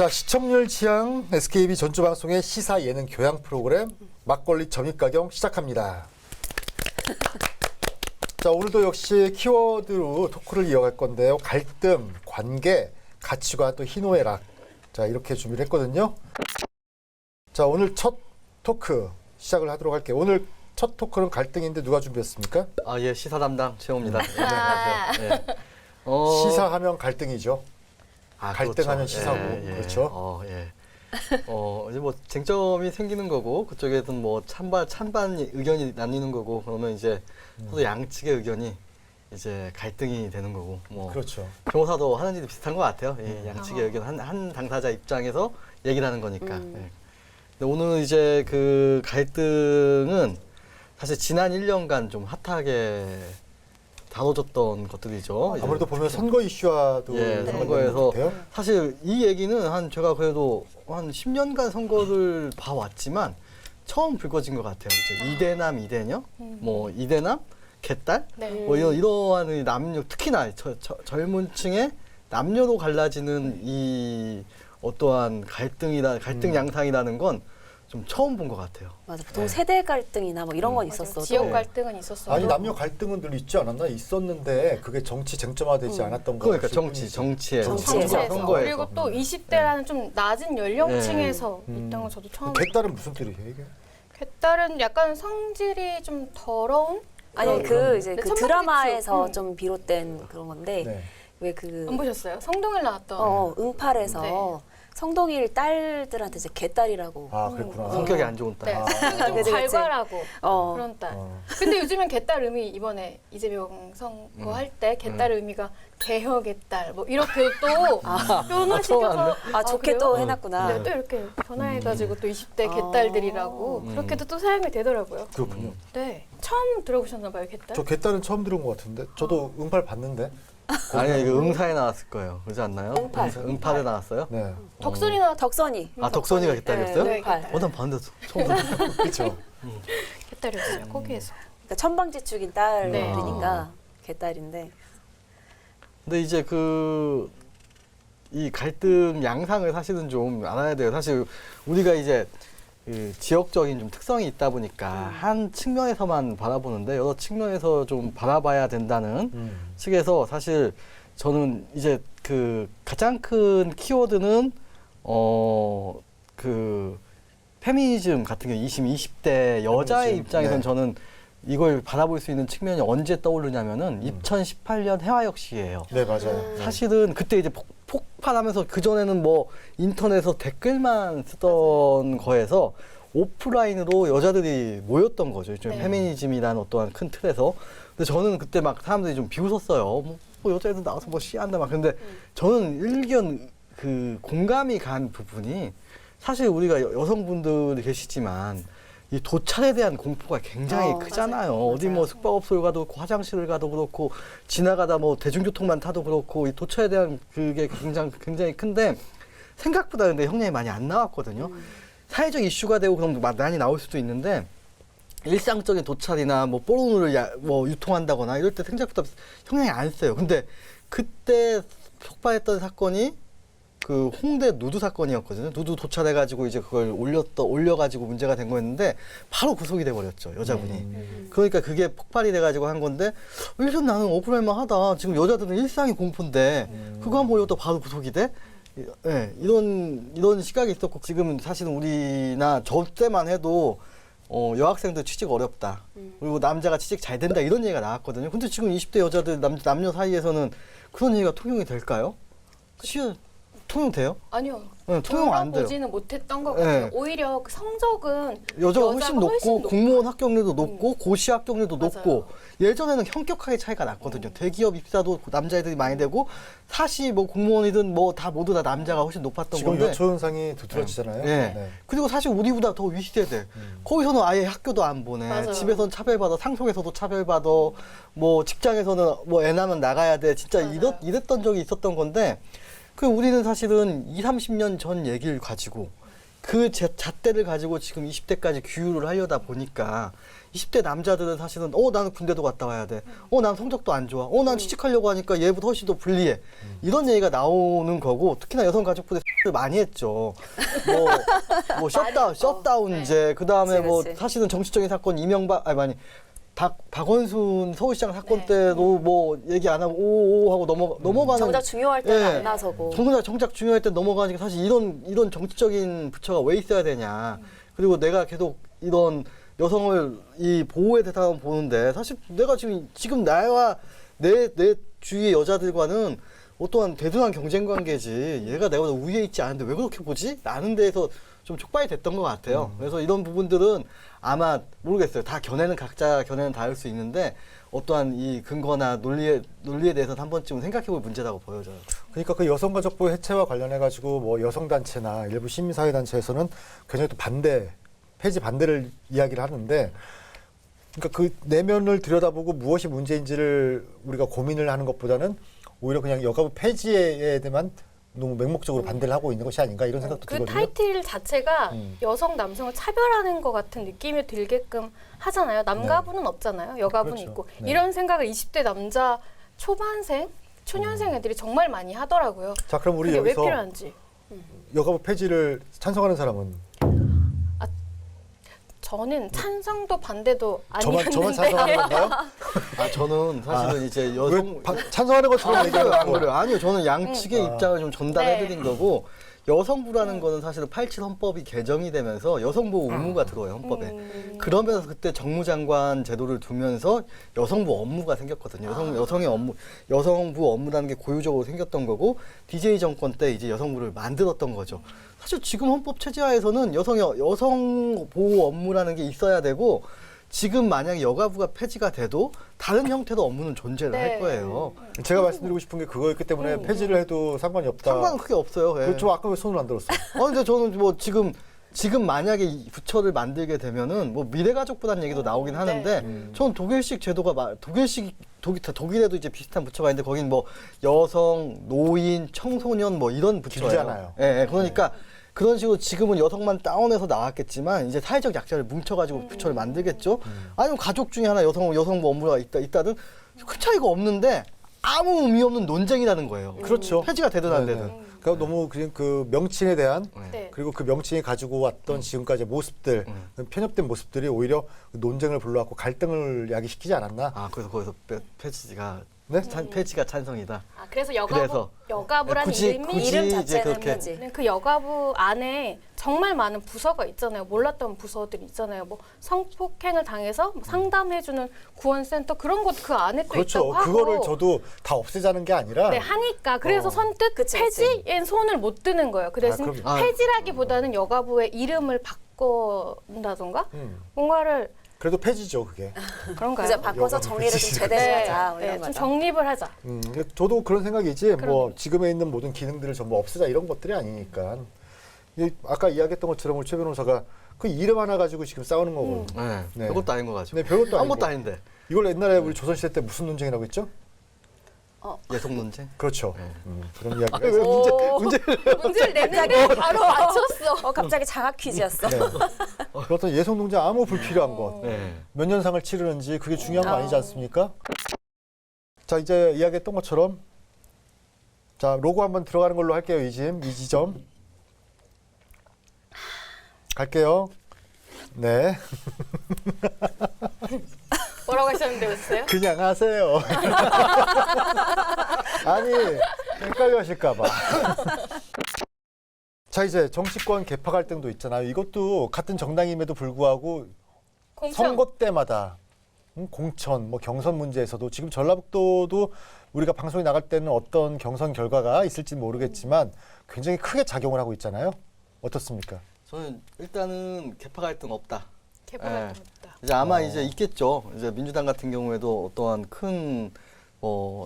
자, 시청률 지향 SKB 전주방송의 시사 예능 교양 프로그램 막걸리 점입가경 시작합니다. 자, 오늘도 역시 키워드로 토크를 이어갈 건데요. 갈등, 관계, 가치관, 또 희노애락. 자, 이렇게 준비를 했거든요. 자, 오늘 첫 토크 시작을 하도록 할게요. 오늘 첫 토크는 갈등인데 누가 준비했습니까? 예, 시사 담당 최호입니다. 네, 안녕하세요. 네. 시사하면 갈등이죠. 갈등하면 그렇죠. 시사고. 그렇죠. 이제 뭐 쟁점이 생기는 거고 그쪽에서는 뭐 찬반 의견이 나뉘는 거고 그러면 이제 서로 양측의 의견이 이제 갈등이 되는 거고 뭐 그렇죠. 변호사도 하는 일이 비슷한 것 같아요. 예, 양측의 의견 한 당사자 입장에서 얘기를 하는 거니까. 예. 근데 오늘 이제 그 갈등은 사실 지난 1년간 좀 핫하게 다뤄졌던 것들이죠. 아무래도 보면 선거 이슈와도 선거에서 사실 이 얘기는 제가 그래도 한 10년간 선거를 봐왔지만 처음 불거진 것 같아요. 이제 이대남, 이대녀, 뭐 이대남, 개딸, 뭐 이러한 남녀, 특히나 젊은 층의 남녀로 갈라지는 이 어떠한 갈등 양상이라는 건 좀 처음 본 것 같아요. 맞아. 보통 세대 갈등이나 뭐 이런 건 있었어도 지역 갈등은 있었어도 아니 남녀 갈등은 늘 있지 않았나? 있었는데 그게 정치 쟁점화되지 않았던 거. 그러니까 정치에서 선거에서. 그리고 또 20대라는 좀 낮은 연령층에서 있던 건 저도 처음. 개딸은 무슨 뜻이에요 이게? 개딸은 약간 성질이 좀 더러운? 아니 그 이제 네, 그 천방지축. 드라마에서 좀 비롯된 그런 건데 네. 왜 그 안 보셨어요? 성동일 나왔던. 응팔에서 네. 성동일 딸들한테 이제 개딸이라고. 아 그랬구나. 성격이 안 좋은 네, 딸. 성격이 그치, 좀 그치. 발발하고 어. 그런 딸. 근데 요즘엔 개딸 의미 이번에 이재명 선거 할 때 개딸 의미가 대여 개딸 뭐 이렇게 또 변화시켜서 좋게 그래요? 또 해놨구나. 네, 또 이렇게 변화해가지고 또 20대 개딸들이라고 그렇게도 또 사용이 되더라고요. 그렇군요. 네, 처음 들어보셨나 봐요, 개딸? 저 개딸은 처음 들은 것 같은데. 저도 응팔 봤는데. 아니요, 이거 응사에 나왔을 거예요. 그렇지 않나요? 응팔에 나왔어요? 네. 덕선이나 덕선이. 덕선이가 개딸이었어요? 네, 응팔. 개딸. 난 봤는데 처음 들었어요. 그렇죠. 개딸이었어요, 거기에서. 그러니까 천방지축인 딸이니까 개딸인데. 근데 이제 이 갈등 양상을 사실은 좀 알아야 돼요. 사실 우리가 이제 그 지역적인 좀 특성이 있다 보니까 한 측면에서만 바라보는데 여러 측면에서 좀 바라봐야 된다는 측에서 사실 저는 이제 그 가장 큰 키워드는 그 페미니즘 같은 경우 20대 여자의 페미니즘, 입장에서는 네. 저는 이걸 바라볼 수 있는 측면이 언제 떠오르냐면은 2018년 해화역시예요. 네 맞아요. 사실은 그때 이제 폭발하면서 그전에는 뭐 인터넷에서 댓글만 쓰던 거에서 오프라인으로 여자들이 모였던 거죠. 좀 페미니즘이라는 어떠한 큰 틀에서. 근데 저는 그때 막 사람들이 좀 비웃었어요. 뭐 여자애들 나와서 뭐 시한다 막. 근데 저는 일견 그 공감이 간 부분이 사실 우리가 여성분들이 계시지만 이 도찰에 대한 공포가 굉장히 크잖아요. 맞아요. 어디 뭐 숙박업소를 가도 그렇고 화장실을 가도 그렇고 지나가다 뭐 대중교통만 타도 그렇고 이 도찰에 대한 그게 굉장히 큰데 생각보다 근데 형량이 많이 안 나왔거든요. 사회적 이슈가 되고 그럼 많이 나올 수도 있는데 일상적인 도찰이나 뭐 포르노를 뭐 유통한다거나 이럴 때 생각보다 형량이 안 세요. 근데 그때 폭발했던 사건이 그 홍대 누드 사건이었거든요. 누드 도찰해가지고 이제 그걸 올려가지고 문제가 된 거였는데 바로 구속이 돼버렸죠, 여자분이. 그러니까 그게 폭발이 돼가지고 한 건데 일단 나는 억울할만 하다. 지금 여자들은 일상이 공포인데 그거 한번 올렸다 바로 구속이 돼? 네, 이런 시각이 있었고 지금은 사실은 우리나 저 때만 해도 여학생들 취직 어렵다. 그리고 남자가 취직 잘 된다 이런 얘기가 나왔거든요. 근데 지금 20대 여자들 남녀 사이에서는 그런 얘기가 통용이 될까요? 통용돼요? 아니요. 통용 안 돼요. 보지는 못했던 것 같아요. 오히려 그 성적은 여자가 훨씬 높고 공무원 합격률도 높고 고시 합격률도 맞아요. 높고 예전에는 현격하게 차이가 났거든요. 대기업 입사도 남자애들이 많이 되고 사시 뭐 공무원이든 뭐 다 모두 다 남자가 훨씬 높았던 지금 건데 여초 현상이 두드러지잖아요. 네. 그리고 사실 우리보다 더 윗세대 거기서는 아예 학교도 안 보내. 맞아요. 집에서는 차별받아. 상속에서도 차별받아. 뭐 직장에서는 뭐 애 낳으면 나가야 돼. 진짜 이랬던 적이 있었던 건데 그 우리는 사실은 20, 30년 전 얘기를 가지고 그 잣대를 가지고 지금 20대까지 규율을 하려다 보니까 20대 남자들은 사실은 나는 군대도 갔다 와야 돼. 난 성적도 안 좋아. 난 취직하려고 하니까 얘보다 훨씬 더 불리해. 이런 얘기가 나오는 거고 특히나 여성가족부대 를 많이 했죠. 뭐 셧다운제 그다음에 그치, 뭐 그치. 사실은 정치적인 사건 박원순 서울시장 사건 네. 때도 뭐 얘기 안 하고 오오 하고 넘어가는 정작 중요할 때는 예. 안 나서고. 정작 중요할 때 넘어가니까 사실 이런 정치적인 부처가 왜 있어야 되냐. 그리고 내가 계속 이런 여성을 이 보호의 대상으로 보는데 사실 내가 지금 나와 내 주위의 여자들과는 어떠한 대등한 경쟁 관계지. 얘가 내보다 우위에 있지 않은데 왜 그렇게 보지? 라는 데에서 좀 촉발이 됐던 것 같아요. 그래서 이런 부분들은 아마 모르겠어요. 다 각자 견해는 다를 수 있는데 어떠한 이 근거나 논리에 대해서는 한 번쯤은 생각해볼 문제라고 보여져요. 그러니까 그 여성가족부 해체와 관련해 가지고 뭐 여성단체나 일부 시민사회단체에서는 굉장히 또 폐지 반대를 이야기를 하는데, 그러니까 그 내면을 들여다보고 무엇이 문제인지를 우리가 고민을 하는 것보다는 오히려 그냥 여가부 폐지에 대해만 너무 맹목적으로 반대를 하고 있는 것이 아닌가 이런 생각도 그 들거든요. 타이틀 자체가 여성 남성을 차별하는 것 같은 느낌이 들게끔 하잖아요. 남가부는 없잖아요. 여가부는 그렇죠. 있고. 네. 이런 생각을 20대 남자 초년생 애들이 정말 많이 하더라고요. 자, 그럼 우리 그게 왜 여기서 필요한지. 여가부 폐지를 찬성하는 사람은 저는 찬성도 반대도 아니었는데. 저만 찬성하는 건가요? 저는 사실은 이제 여성 찬성하는 것처럼 얘기하는 안 거. 그래요. 아니요, 저는 양측의 입장을 좀 전달해드린 네. 거고 여성부라는 거는 사실은 87 헌법이 개정이 되면서 여성부 의무가 들어요 헌법에. 그러면서 그때 정무장관 제도를 두면서 여성부 업무가 생겼거든요. 여성부 업무라는 게 고유적으로 생겼던 거고 DJ 정권 때 이제 여성부를 만들었던 거죠. 사실 지금 헌법 체제하에서는 여성 보호 업무라는 게 있어야 되고 지금 만약에 여가부가 폐지가 돼도 다른 형태의 업무는 존재를 할 네. 거예요. 제가 말씀드리고 싶은 게 그거였기 때문에 폐지를 해도 상관이 없다. 상관은 크게 없어요. 예. 그렇죠. 아까 왜 손을 안 들었어요? 근데 저는 뭐 지금 만약에 이 부처를 만들게 되면은 뭐 미래가족부라는 얘기도 나오긴 하는데 저는 독일식 제도가 독일에도 이제 비슷한 부처가 있는데 거긴 뭐 여성, 노인, 청소년 뭐 이런 부처예요. 길잖아요. 예, 그러니까 그런 식으로 지금은 여성만 다운해서 나왔겠지만 이제 사회적 약자를 뭉쳐가지고 부처를 만들겠죠. 아니면 가족 중에 하나 여성부 업무가 있다든 큰 차이가 없는데 아무 의미 없는 논쟁이라는 거예요. 그렇죠. 폐지가 되든 안 네네. 되든. 그러니까 너무 그 명칭에 대한 네. 그리고 그 명칭이 가지고 왔던 지금까지의 모습들, 편협된 모습들이 오히려 논쟁을 불러왔고 갈등을 야기시키지 않았나? 그래서 거기서 폐지가 네? 폐지가 찬성이다. 그래서 그래서 여가부라는 굳이 이름이 이름 이제 자체는 그렇게 폐지. 그 여가부 안에 정말 많은 부서가 있잖아요. 몰랐던 부서들이 있잖아요. 뭐 성폭행을 당해서 상담해주는 구원센터 그런 것도 그 안에 또 그렇죠. 있다고 하고. 그거를 저도 다 없애자는 게 아니라 네, 하니까 그래서 선뜻 그치, 폐지엔 손을 못 드는 거예요. 그 대신 그럼요. 폐지라기보다는 여가부의 이름을 바꿔준다던가 뭔가를 그래도 폐지죠, 그게. 그런가요? 이제 바꿔서 여가부 정리를 좀 폐지. 제대로 하자. 네, 이런 좀 거죠. 정립을 하자. 저도 그런 생각이지. 뭐 그러게요. 지금에 있는 모든 기능들을 전부 없애자 이런 것들이 아니니까. 아까 이야기했던 것처럼 우리 최 변호사가 그 이름 하나 가지고 지금 싸우는 거고. 네, 네. 별것도 아닌 거 가지고. 네, 별것도 아무것도 아니고. 아닌데. 이걸 옛날에 우리 조선시대 때 무슨 논쟁이라고 했죠? 예속 논쟁. 그렇죠. 그런 이야기가 왜 있어요. 문제를 내는데 바로 맞췄어. 갑자기 장학 퀴즈였어. 네. 그렇던 예속 논쟁 아무 불필요한 것. 네. 몇 년상을 치르는지 그게 중요한 거 아니지 않습니까? 자, 이제 이야기했던 것처럼 자, 로고 한번 들어가는 걸로 할게요. 이 지점. 갈게요. 네. 뭐라고 하셨는데 웃으세요? 그냥 하세요. 아니, 헷갈려 하실까봐. 자, 이제 정치권 개파 갈등도 있잖아요. 이것도 같은 정당임에도 불구하고 공천. 선거 때마다 공천, 뭐 경선 문제에서도 지금 전라북도도 우리가 방송에 나갈 때는 어떤 경선 결과가 있을지 모르겠지만 굉장히 크게 작용을 하고 있잖아요. 어떻습니까? 저는 일단은 개파 갈등 없다. 개발할 네. 때 없다. 이제 아마 이제 있겠죠. 이제 민주당 같은 경우에도 어떠한 큰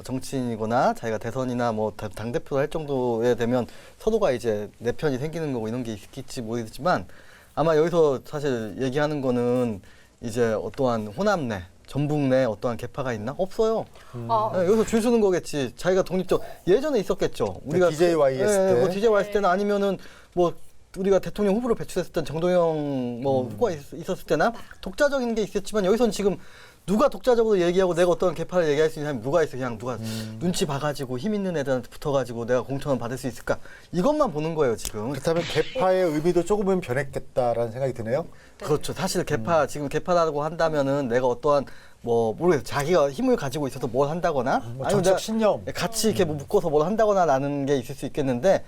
정치인이거나 자기가 대선이나 뭐 당 대표를 할 정도에 되면 서로가 이제 내 편이 생기는 거고 이런 게 있을지 모르겠지만 아마 여기서 사실 얘기하는 거는 이제 어떠한 호남 내 전북 내 어떠한 개파가 있나? 없어요. 네, 여기서 줄 서는 거겠지. 자기가 독립적 예전에 있었겠죠. 우리가 DJY 했을 때. 뭐 DJY 했을 때는 아니면은 뭐 우리가 대통령 후보로 배출했을 땐 정동영 뭐 후보가 있었을 때나 독자적인 게 있었지만 여기서는 지금 누가 독자적으로 얘기하고 내가 어떤 개파를 얘기할 수 있는 사람이 누가 있어? 그냥 누가 눈치 봐가지고 힘 있는 애들한테 붙어가지고 내가 공천을 받을 수 있을까? 이것만 보는 거예요 지금. 그렇다면 개파의 의미도 조금은 변했겠다라는 생각이 드네요. 그렇죠. 사실 개파 지금 개파라고 한다면은 내가 어떠한 뭐 모르겠어요. 자기가 힘을 가지고 있어서 뭘 한다거나 뭐 아니면 정책 내가 신념. 같이 이렇게 뭐 묶어서 뭘 한다거나라는 게 있을 수 있겠는데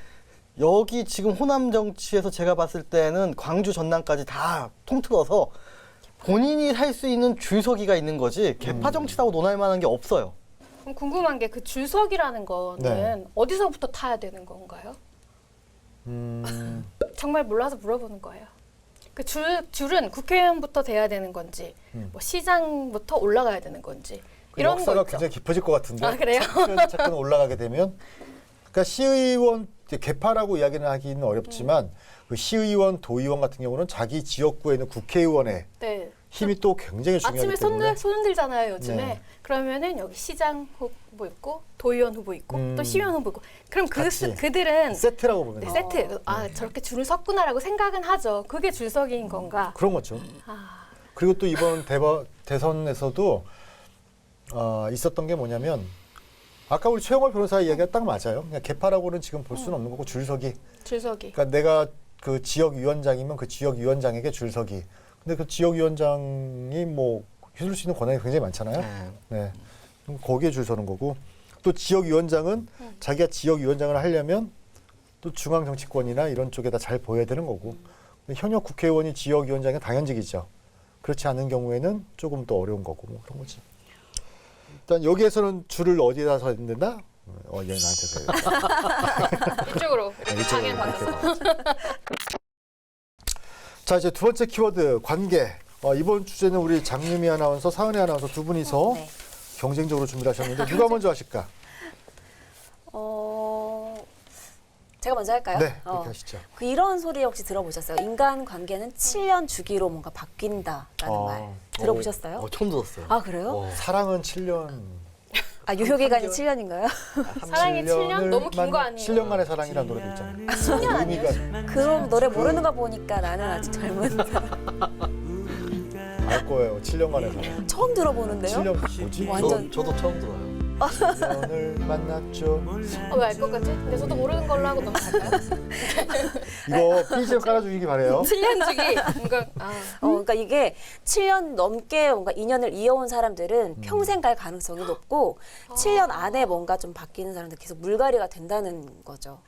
여기 지금 호남 정치에서 제가 봤을 때는 광주 전남까지 다 통틀어서 본인이 살 수 있는 줄서기가 있는 거지 개파 정치라고 논할 만한 게 없어요. 그럼 궁금한 게 그 줄서기라는 거는 네. 어디서부터 타야 되는 건가요? 정말 몰라서 물어보는 거예요. 그 줄은 국회의원부터 돼야 되는 건지, 뭐 시장부터 올라가야 되는 건지 그 이런 역사가 거 있죠. 굉장히 깊어질 것 같은데. 아, 그래요? 차근 올라가게 되면, 그러니까 시의원 이제 개파라고 이야기는 하기는 어렵지만 그 시의원, 도의원 같은 경우는 자기 지역구에 있는 국회의원의 네. 힘이 또 굉장히 중요하기 아침에 때문에. 손 흔들잖아요 요즘에. 네. 그러면은 여기 시장 후보 있고 도의원 후보 있고 또 시의원 후보 있고. 그럼 같이. 그들은 세트라고 보면 네, 돼요. 세트. 아 저렇게 줄을 섰구나라고 생각은 하죠. 그게 줄서기인 건가? 그런 거죠. 아, 그리고 또 이번 대선에서도 있었던 게 뭐냐면 아까 우리 최영월 변호사 이야기가 딱 맞아요. 그냥 개파라고는 지금 볼 수는 없는 거고 줄서기. 줄서기. 그러니까 내가 그 지역위원장이면 그 지역위원장에게 줄서기. 근데 그 지역위원장이 뭐 휘둘 수 있는 권한이 굉장히 많잖아요. 네. 그럼 거기에 줄 서는 거고 또 지역위원장은 자기가 지역위원장을 하려면 또 중앙정치권이나 이런 쪽에다 잘 보여야 되는 거고 근데 현역 국회의원이 지역위원장은 당연직이죠. 그렇지 않은 경우에는 조금 더 어려운 거고 뭐 그런 거지. 일단 여기에서는 줄을 어디다 서야 된다? 얘 나한테 서야 이쪽으로 이쪽으로 방향 이렇게 바꿔서. 봐. 자 이제 두 번째 키워드 관계. 이번 주제는 우리 장유미 아나운서, 사은혜 아나운서 두 분이서 네. 경쟁적으로 준비를 하셨는데 누가 먼저 하실까? 제가 먼저 할까요? 네, 그렇게 하시죠. 그 이런 소리 혹시 들어보셨어요? 인간 관계는 7년 주기로 뭔가 바뀐다라는 말 들어보셨어요? 처음 들었어요. 아 그래요? 사랑은 7년. 아 유효 기간이 7년인가요? 사랑이 7년? 너무 긴 거 아니에요? 7년간의 사랑이라는 노래도 있잖아요. 10년 아니에요? 의미가 그럼 노래 모르는 거 보니까 나는 아직 젊은 알 거예요. 7년간의 사랑. 처음 들어보는데요? 7년 뭐지? 완전 저도 처음 들어요. 7년을 만났죠. 왜 알 것 같지? 근데 저도 모르는 걸로 하고 넘어갈까요? 이거 BGM 깔아주시기 바래요. 7년 주기. 뭔가 그러니까 이게 7년 넘게 뭔가 인연을 이어온 사람들은 평생 갈 가능성이 높고 7년 안에 뭔가 좀 바뀌는 사람들 계속 물갈이가 된다는 거죠.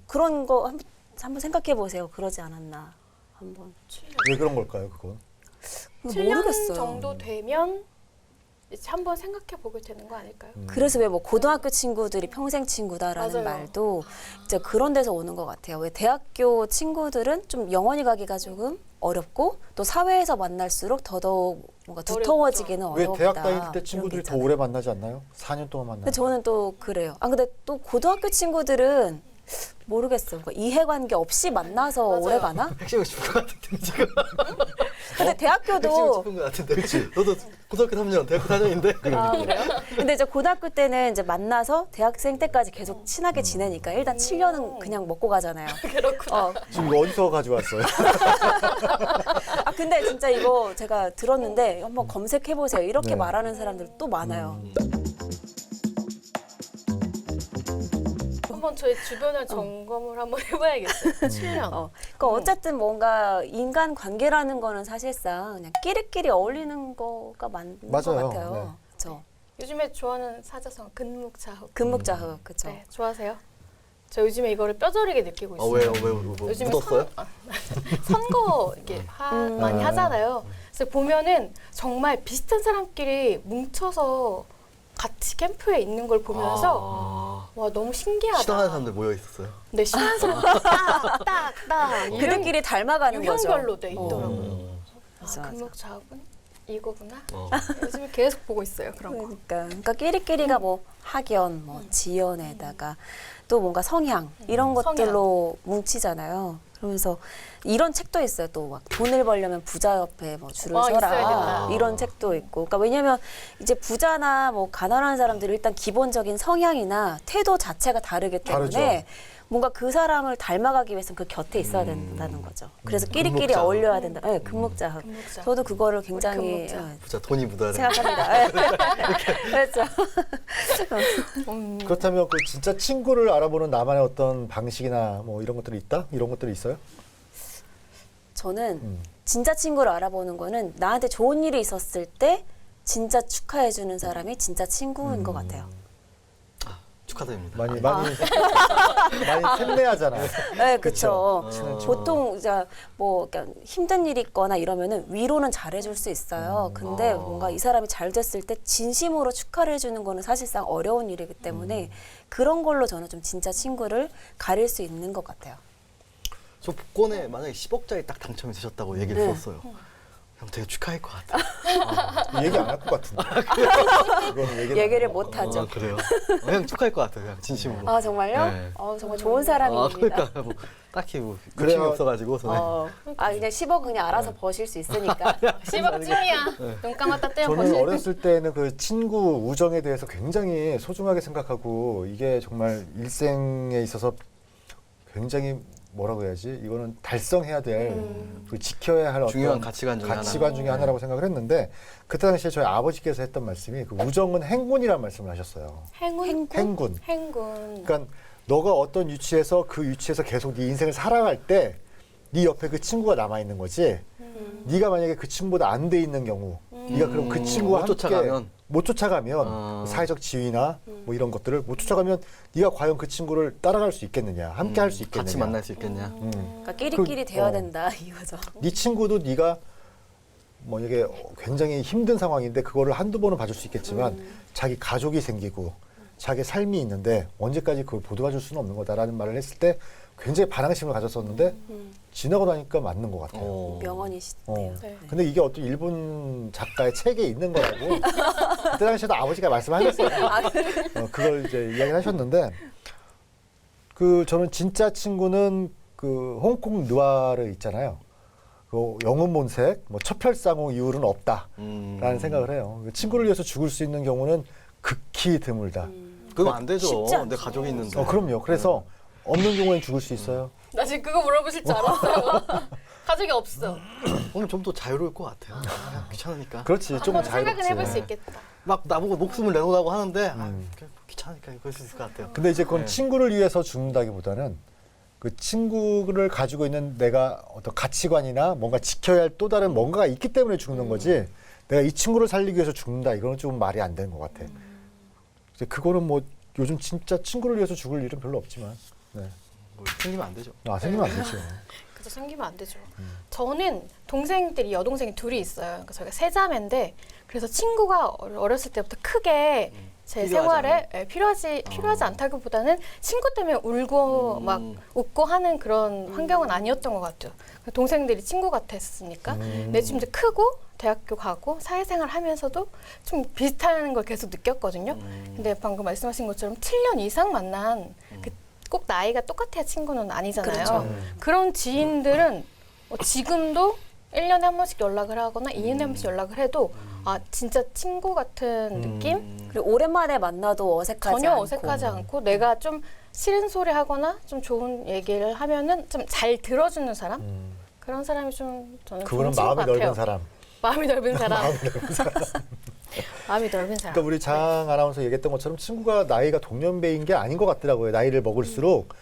그런 거 한번 생각해 보세요. 그러지 않았나 한번. 왜 그런 걸까요, 그건? 7년 모르겠어요. 정도 되면 이제 한번 생각해 보게 되는 거 아닐까요? 그래서 왜 뭐 고등학교 친구들이 평생 친구다라는 맞아요. 말도 이제 그런 데서 오는 것 같아요. 왜 대학교 친구들은 좀 영원히 가기가 조금 어렵고 또 사회에서 만날수록 더더욱 뭔가 두터워지기는 왜 어렵다. 대학 다닐 때 이런 게 친구들이 더 있잖아요. 오래 만나지 않나요? 4년 동안 만나요. 근데 저는 또 그래요. 근데 또 고등학교 친구들은 모르겠어요. 그러니까 이해관계 없이 만나서 맞아요. 오래 가나? 핵심을 짚은 것 같은데 지금. 근데 핵심을 대학교도 짚은 것 같은데. 그렇지. 저도 고등학교 3년, 대학교 4년인데. 아, 그래요? 근데 이제 고등학교 때는 이제 만나서 대학생 때까지 계속 친하게 지내니까 일단 7년은 그냥 먹고 가잖아요. 그렇구나. 지금 이거 어디서 가져왔어요? 아 근데 진짜 이거 제가 들었는데 한번 검색해 보세요. 이렇게 말하는 사람들 또 많아요. 한번 저희 주변을 점검을 한번 해봐야겠어요. 7년. 그러니까 어쨌든 뭔가 인간 관계라는 거는 사실상 그냥 끼리끼리 어울리는 거가 맞는 것 맞아요. 같아요. 네. 그렇죠. 요즘에 좋아하는 사자성 근묵자흑. 금묵자흑 그렇죠. 네, 좋아하세요? 저 요즘에 이거를 뼈저리게 느끼고 있어요. 왜요? 요즘에 묻었어요? 선거 이렇게 많이 하잖아요. 그래서 보면은 정말 비슷한 사람끼리 뭉쳐서 같이 캠프에 있는 걸 보면서 와 너무 신기하다. 싫어하는 사람들 모여 있었어요. 네, 싫어하는 사람 딱딱딱 그들끼리 닮아가는 거죠. 유형별로 돼 있더라고요. 맞아, 맞아. 근묵자흑은 이거구나. 요즘에 계속 보고 있어요 그런 거. 그러니까 끼리끼리가 뭐 학연, 뭐 지연에다가 또 뭔가 성향 이런 것들로 뭉치잖아요. 그러면서 이런 책도 있어요. 또 막 돈을 벌려면 부자 옆에 뭐 줄을 있어야 서라 된다. 이런 책도 있고. 그러니까 왜냐하면 이제 부자나 뭐 가난한 사람들은 일단 기본적인 성향이나 태도 자체가 다르기 때문에 다르죠. 뭔가 그 사람을 닮아가기 위해서는 그 곁에 있어야 된다는 거죠. 그래서 끼리끼리 금목자. 어울려야 된다. 네, 금목자. 금목자. 저도 그거를 굉장히 금목자. 예, 진짜 돈이 묻어야 돼. 생각합니다. 그렇죠. 그렇다면 그 진짜 친구를 알아보는 나만의 어떤 방식이나 뭐 이런 것들이 있다? 이런 것들이 있어요? 저는 진짜 친구를 알아보는 거는 나한테 좋은 일이 있었을 때 진짜 축하해주는 사람이 진짜 친구인 것 같아요. 축하드립니다. 많이 샘내하잖아요. 네, 그렇죠. 친한 친구. 보통 이제 뭐 그러니까 힘든 일이 있거나 이러면은 위로는 잘해줄 수 있어요. 근데 뭔가 이 사람이 잘 됐을 때 진심으로 축하를 해주는 거는 사실상 어려운 일이기 때문에 그런 걸로 저는 좀 진짜 친구를 가릴 수 있는 것 같아요. 저 복권에 만약에 10억짜리 딱 당첨이 되셨다고 얘기를 네. 들었어요. 형 되게 축하할 것 같아요. 얘기 안 할 것 같은데. 이건 얘기를 못 하죠. 그래요? 형 축하할 것 같아요. 그냥 진심으로. 아 정말요? 네. 정말 좋은 사람입니다. 그러니까 뭐 딱히 뭐 그래요. 욕심이 없어가지고 저는. 그냥 10억 그냥 알아서 버실 수 있으니까. 10억쯤이야. 눈 감았다 떼면 저는 버실. 어렸을 때는 그 친구 우정에 대해서 굉장히 소중하게 생각하고 이게 정말 일생에 있어서 굉장히 뭐라고 해야지 이거는 달성해야 될 그 지켜야 할 중요한 어떤 가치관 중에 가치관 중에 하나라고 생각을 했는데 그때 당시에 저희 아버지께서 했던 말씀이 그 우정은 행군이라는 말씀을 하셨어요. 행운. 행군. 행운. 그러니까 너가 어떤 위치에서 그 위치에서 계속 네 인생을 살아갈 때 네 옆에 그 친구가 남아 있는 거지. 네가 만약에 그 친구보다 안 돼 있는 경우, 네가 그럼 그 친구와 못 함께 쫓아가면? 못 쫓아가면 사회적 지위나 뭐 이런 것들을 못 쫓아가면 네가 과연 그 친구를 따라갈 수 있겠느냐, 함께 할 수 있겠느냐. 같이 만날 수 있겠냐. 그러니까 끼리끼리 되어야 된다 이거죠. 네 친구도 네가 뭐 이게 굉장히 힘든 상황인데 그거를 한두 번은 봐줄 수 있겠지만 자기 가족이 생기고 자기 삶이 있는데 언제까지 그걸 보도해줄 수는 없는 거다라는 말을 했을 때 굉장히 반항심을 가졌었는데 지나고 나니까 맞는 것 같아요. 명언이시네요. 네. 근데 이게 어떤 일본 작가의 책에 있는 거라고 그때 당시에도 아버지가 말씀하셨어요. 그걸 이제 이야기를 하셨는데 그 저는 진짜 친구는 그 홍콩 느와르 있잖아요. 그 영웅본색, 뭐 첩혈상호 이율은 없다라는 생각을 해요. 친구를 위해서 죽을 수 있는 경우는 극히 드물다. 그건 안 되죠. 쉽지 않죠. 내 가족이 있는데. 그럼요. 그래서 없는 경우엔 죽을 수 있어요. 나 지금 그거 물어보실 줄 알았어요. 가족이 없어. 오늘 좀 더 자유로울 것 같아요. 귀찮으니까. 그렇지, 좀 한번 자유롭지. 생각은 해볼 수 있겠다. 막 나보고 목숨을 내놓으라고 하는데 귀찮으니까 그럴 수 있을 것 같아요. 근데 이제 그건 네. 친구를 위해서 죽는다기보다는 그 친구를 가지고 있는 내가 어떤 가치관이나 뭔가 지켜야 할 또 다른 뭔가가 있기 때문에 죽는 거지. 내가 이 친구를 살리기 위해서 죽는다 이거는 좀 말이 안 되는 것 같아. 이제 그거는 뭐 요즘 진짜 친구를 위해서 죽을 일은 별로 없지만. 네. 뭐 생기면 안 되죠. 생기면 안 되죠. 그래서 생기면 안 되죠. 저는 동생들이 여동생이 둘이 있어요. 그러니까 저희가 세 자매인데 그래서 친구가 어렸을 때부터 크게 제 필요하지 생활에 필요하지 않다기보다는 친구 때문에 울고 막 웃고 하는 그런 환경은 아니었던 것 같아요. 동생들이 친구 같았으니까. 근데 지금 이제 크고 대학교 가고 사회생활 하면서도 좀 비슷한 걸 계속 느꼈거든요. 근데 방금 말씀하신 것처럼 7년 이상 만난 꼭 나이가 똑같아야 친구는 아니잖아요. 그렇죠. 그런 지인들은 지금도 1년에 한 번씩 연락을 하거나 2년에 한 번씩 연락을 해도 진짜 친구 같은 느낌? 그리고 오랜만에 만나도 어색하지 전혀 않고. 어색하지 않고 내가 좀 싫은 소리 하거나 좀 좋은 얘기를 하면은 좀 잘 들어주는 사람? 그런 사람이 좀 저는 그거는 좋은 친구 마음이 같아요. 넓은 사람. 마음이 넓은 사람. 마음이 넓은 사람. 그러니까 우리 장 아나운서 얘기했던 것처럼 친구가 나이가 동년배인 게 아닌 것 같더라고요. 나이를 먹을수록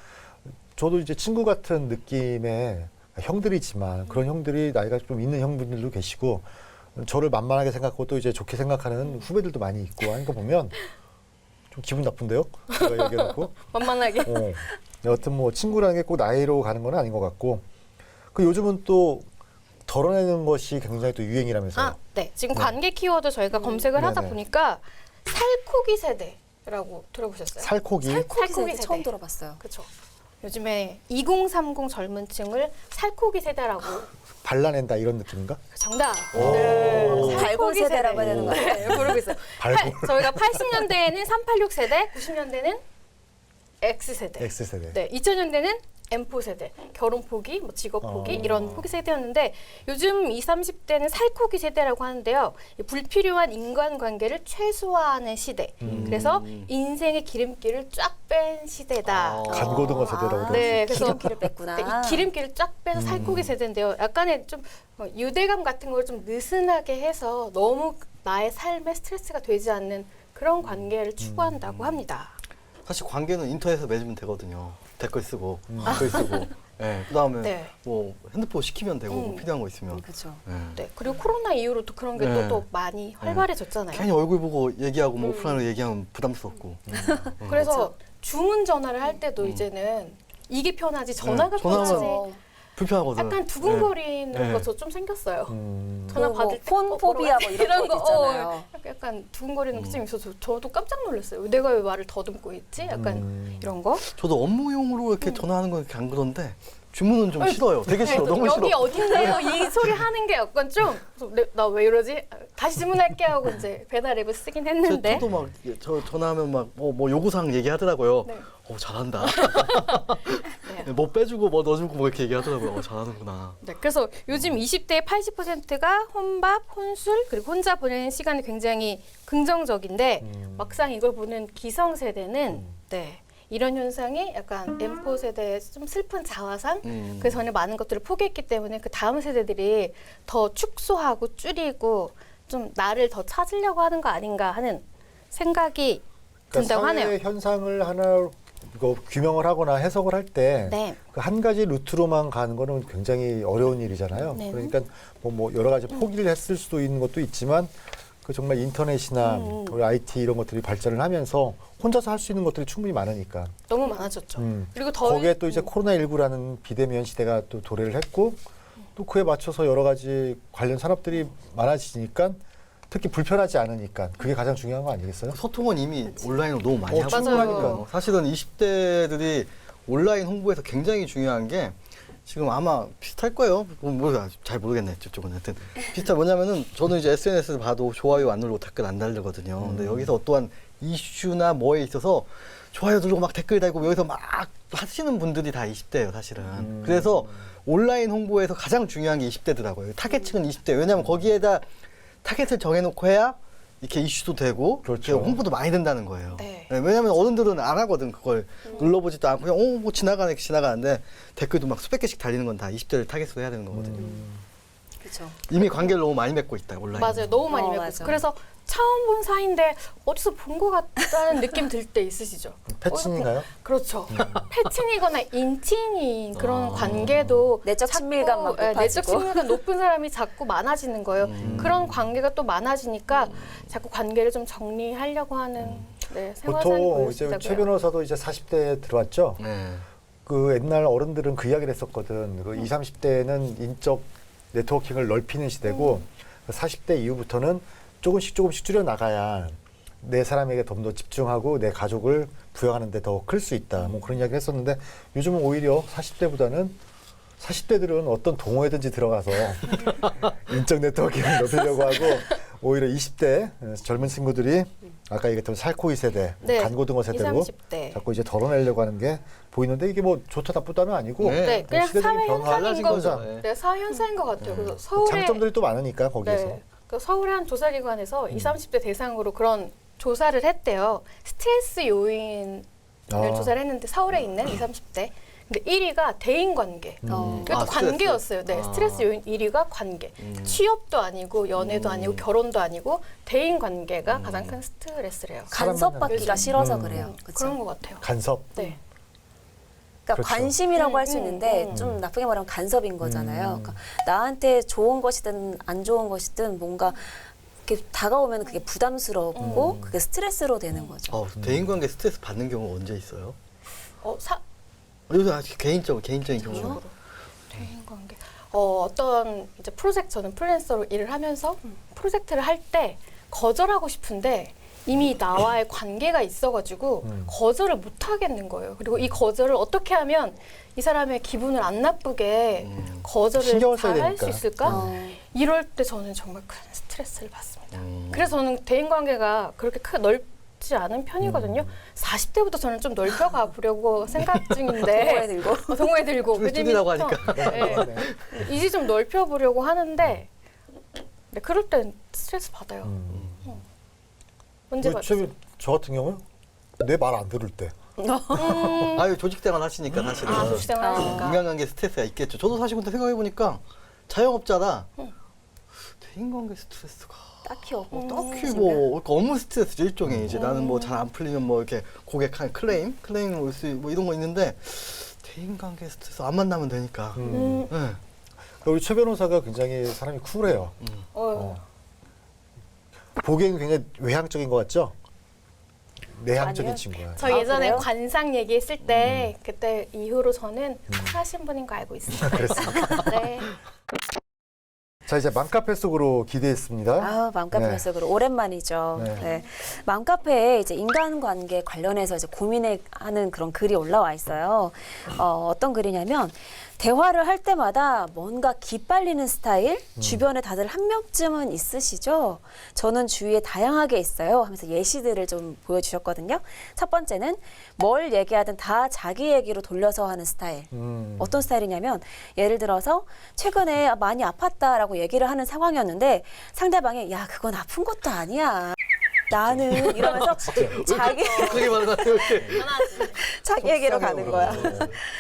저도 이제 친구 같은 느낌의 형들이지만 그런 형들이 나이가 좀 있는 형분들도 계시고 저를 만만하게 생각하고 또 이제 좋게 생각하는 후배들도 많이 있고 하는 거 보면 좀 기분 나쁜데요? 제가 얘기해놓고. 만만하게. 여하튼 뭐 친구라는 게 꼭 나이로 가는 건 아닌 것 같고 그 요즘은 또 덜어내는 것이 굉장히 또 유행이라면서요. 네. 지금 관계 키워드 저희가 검색을 하다 네네. 보니까 살코기 세대라고 들어보셨어요? 살코기. 살코기 살코기 세대 처음 세대. 들어봤어요. 그렇죠. 요즘에 2030 젊은 층을 살코기 세대라고. 발라낸다 이런 느낌인가? 정답. 발골 세대라고 해야 되는 거 네, 부르고 있어요. 발골. 저희가 80년대에는 386 세대, 90년대는 X세대. X세대. 네, 2000년대는 M4 세대, 결혼 포기, 뭐 직업 포기 이런 포기 세대였는데 요즘 20, 30대는 살코기 세대라고 하는데요. 이 불필요한 인간관계를 최소화하는 시대. 그래서 인생의 기름기를 쫙 뺀 시대다. 간고등어 세대라고 그러죠. 네, 그래서 기름기를 뺐구나. 네, 이 기름기를 쫙 빼서 살코기 세대인데요. 약간의 좀 유대감 같은 걸 좀 느슨하게 해서 너무 나의 삶에 스트레스가 되지 않는 그런 관계를 추구한다고 합니다. 사실 관계는 인터넷에서 맺으면 되거든요. 댓글 쓰고 글 쓰고. 네, 그다음에 네. 뭐 핸드폰 시키면 되고 뭐 필요한 거 있으면. 그렇죠. 네. 네, 그리고 코로나 이후로 또 그런 게 네. 또 많이 활발해졌잖아요. 괜히 얼굴 보고 얘기하고 뭐 오프라인으로 얘기하면 부담스럽고. 그래서 주문 전화를 할 때도 이제는 이게 편하지 전화가 네, 전화만 편하지. 어, 불편하거든. 약간 두근거리는 네. 거 저 좀 생겼어요. 음. 전화 뭐 받을 때 폰포비아 뭐 이런 거 있잖아요. 약간 두근거리는 게 좀 있어서 저도 깜짝 놀랐어요. 내가 왜 말을 더듬고 있지? 약간 이런 거. 저도 업무용으로 이렇게 전화하는 건 이렇게 안 그런데 주문은 좀 싫어요. 되게 싫어. 너무 네, 여기 싫어. 어딘데요? 이 소리 하는 게 약간 좀 나 왜 이러지? 다시 주문할게 하고 이제 배달 앱을 쓰긴 했는데. 저도 막 전화하면 막 뭐 요구사항 얘기하더라고요. 네. 잘한다. 네. 뭐 빼주고 뭐 넣어주고 뭐 이렇게 얘기하더라고요. 잘하는구나. 네, 그래서 요즘 20대의 80%가 혼밥, 혼술, 그리고 혼자 보내는 시간이 굉장히 긍정적인데 막상 이걸 보는 기성세대는 네, 이런 현상이 약간 M4 세대의 좀 슬픈 자화상 그 전에 많은 것들을 포기했기 때문에 그 다음 세대들이 더 축소하고 줄이고 좀 나를 더 찾으려고 하는 거 아닌가 하는 생각이 든다고 사회 하네요. 현상을 하나 이거 규명을 하거나 해석을 할 때 네. 그 한 가지 루트로만 가는 거는 굉장히 어려운 일이잖아요. 네. 그러니까 뭐 여러 가지 포기를 했을 수도 있는 것도 있지만 그 정말 인터넷이나 우리 IT 이런 것들이 발전을 하면서 혼자서 할 수 있는 것들이 충분히 많으니까. 너무 많아졌죠. 그리고 더 거기에 또 이제 코로나19라는 비대면 시대가 또 도래를 했고 또 그에 맞춰서 여러 가지 관련 산업들이 많아지니까 특히 불편하지 않으니까 그게 가장 중요한 거 아니겠어요? 소통은 이미 온라인으로 너무 많이 하고 충분하니까. 있어요. 사실은 20대들이 온라인 홍보에서 굉장히 중요한 게 지금 아마 비슷할 거예요. 잘 모르겠네. 저쪽은 하여튼 비슷한 뭐냐면은 저는 이제 SNS를 봐도 좋아요 안 누르고 댓글 안 달리거든요. 근데 여기서 어떠한 이슈나 뭐에 있어서 좋아요 누르고 막 댓글 달고 여기서 막 하시는 분들이 다 20대예요, 사실은. 그래서 온라인 홍보에서 가장 중요한 게 20대더라고요. 타겟층은 20대. 왜냐하면 거기에다 타겟을 정해놓고 해야 이렇게 이슈도 되고 그렇죠. 이렇게 홍보도 많이 된다는 거예요. 네. 네, 왜냐하면 어른들은 안 하거든 그걸 눌러보지도 않고 그냥 뭐 지나가는데 댓글도 막 수백 개씩 달리는 건 다 20대를 타겟으로 해야 되는 거거든요. 그렇죠. 이미 관계를 너무 많이 맺고 있다 온라인. 맞아요. 너무 많이 맺고 맞아. 있어요. 그래서 처음 본 사이인데 어디서 본 것 같다는 느낌 들 때 있으시죠? 패친인가요? 그렇죠. 패친이거나 인친인 그런 관계도 내적 친밀감 막 예, 내적 높아지고. 친밀감 높은 사람이 자꾸 많아지는 거예요. 그런 관계가 또 많아지니까 자꾸 관계를 좀 정리하려고 하는 네, 생활상이 보통 보일 수 이제 있다고요. 최 변호사도 이제 40대에 들어왔죠. 네. 그 옛날 어른들은 그 이야기를 했었거든. 그 20, 30대는 인적 네트워킹을 넓히는 시대고 40대 이후부터는 조금씩 줄여 나가야 내 사람에게 좀 더 집중하고 내 가족을 부양하는 데 더 클 수 있다. 뭐 그런 이야기를 했었는데 요즘은 오히려 40대보다는 40대들은 어떤 동호회든지 들어가서 인적 네트워킹을 넓히려고 하고 오히려 20대 젊은 친구들이 아까 얘기했던 살코기 세대, 네, 간고등어 세대로 20, 30대. 자꾸 이제 덜어내려고 하는 게 보이는데 이게 뭐 좋다 나쁘다는 아니고 네. 네, 그냥 시대적인 사회 변화가 현상인 달라진 거죠. 거죠. 네. 네, 사회 현상인 것 같아요. 그래서 서울에 장점들이 또 많으니까 거기에서. 네. 그 서울의 한 조사기관에서 20, 30대 대상으로 그런 조사를 했대요. 스트레스 요인을 조사를 했는데 서울에 있는 20, 30대. 근데 1위가 대인관계. 이것도 아, 관계였어요. 네, 아. 스트레스 요인 1위가 관계. 취업도 아니고 연애도 아니고 결혼도 아니고 대인관계가 가장 큰 스트레스래요. 간섭받기가 싫어서 그래요. 그런 그렇죠. 것 같아요. 간섭. 네. 그러니까 그렇죠. 관심이라고 할 수 있는데 좀 나쁘게 말하면 간섭인 거잖아요. 그러니까 나한테 좋은 것이든 안 좋은 것이든 뭔가 이렇게 다가오면 그게 부담스럽고 그게 스트레스로 되는 거죠. 대인관계 스트레스 받는 경우 언제 있어요? 네. 요새 개인적인 경우. 대인관계. 어떤 이제 프로젝트 저는 프리랜서로 일을 하면서 프로젝트를 할 때 거절하고 싶은데 이미 나와의 관계가 있어가지고 거절을 못 하겠는 거예요. 그리고 이 거절을 어떻게 하면 이 사람의 기분을 안 나쁘게 거절을 신경을 써야 잘 할 수 되니까. 있을까? 이럴 때 저는 정말 큰 스트레스를 받습니다. 그래서 저는 대인관계가 그렇게 넓지 않은 편이거든요. 40대부터 저는 좀 넓혀가 보려고 생각 중인데 동호회 들고. 동호회 들고 stud이라고 하니까. 네. 이제 좀 넓혀보려고 하는데 네, 그럴 땐 스트레스 받아요. 언제 받았어요? 저 같은 경우는 내 말 안 들을 때. 아유 조직생활 하시니까 사실은 조직생활 하니까. 인간관계 스트레스가 있겠죠. 저도 사실 근데 생각해 보니까 자영업자라 대인관계 스트레스가 딱히 없고 딱히 뭐 그러니까 업무 스트레스죠 일종의 이제 나는 뭐 잘 안 풀리면 뭐 이렇게 고객한 클레임 올 수 뭐 이런 거 있는데 대인관계 스트레스 안 만나면 되니까. 네. 우리 최 변호사가 굉장히 사람이 쿨해요. 보기에는 굉장히 외향적인 것 같죠? 내향적인 아니요. 친구야. 저 예전에 그래요? 관상 얘기했을 때 그때 이후로 저는 쿨하신 분인 거 알고 있어요. 그랬습니까? 네. 자, 이제 맘카페 속으로 기대했습니다. 아, 맘카페 네. 속으로 오랜만이죠. 네. 네. 맘카페에 이제 인간관계 관련해서 이제 고민하는 그런 글이 올라와 있어요. 어떤 글이냐면 대화를 할 때마다 뭔가 기빨리는 스타일 주변에 다들 한 명쯤은 있으시죠? 저는 주위에 다양하게 있어요 하면서 예시들을 좀 보여주셨거든요. 첫 번째는 뭘 얘기하든 다 자기 얘기로 돌려서 하는 스타일. 어떤 스타일이냐면 예를 들어서 최근에 많이 아팠다라고 얘기를 하는 상황이었는데 상대방이 야 그건 아픈 것도 아니야. 나는 이러면서 자기 그게 말을 이렇게 자기 얘기로 가는 거야.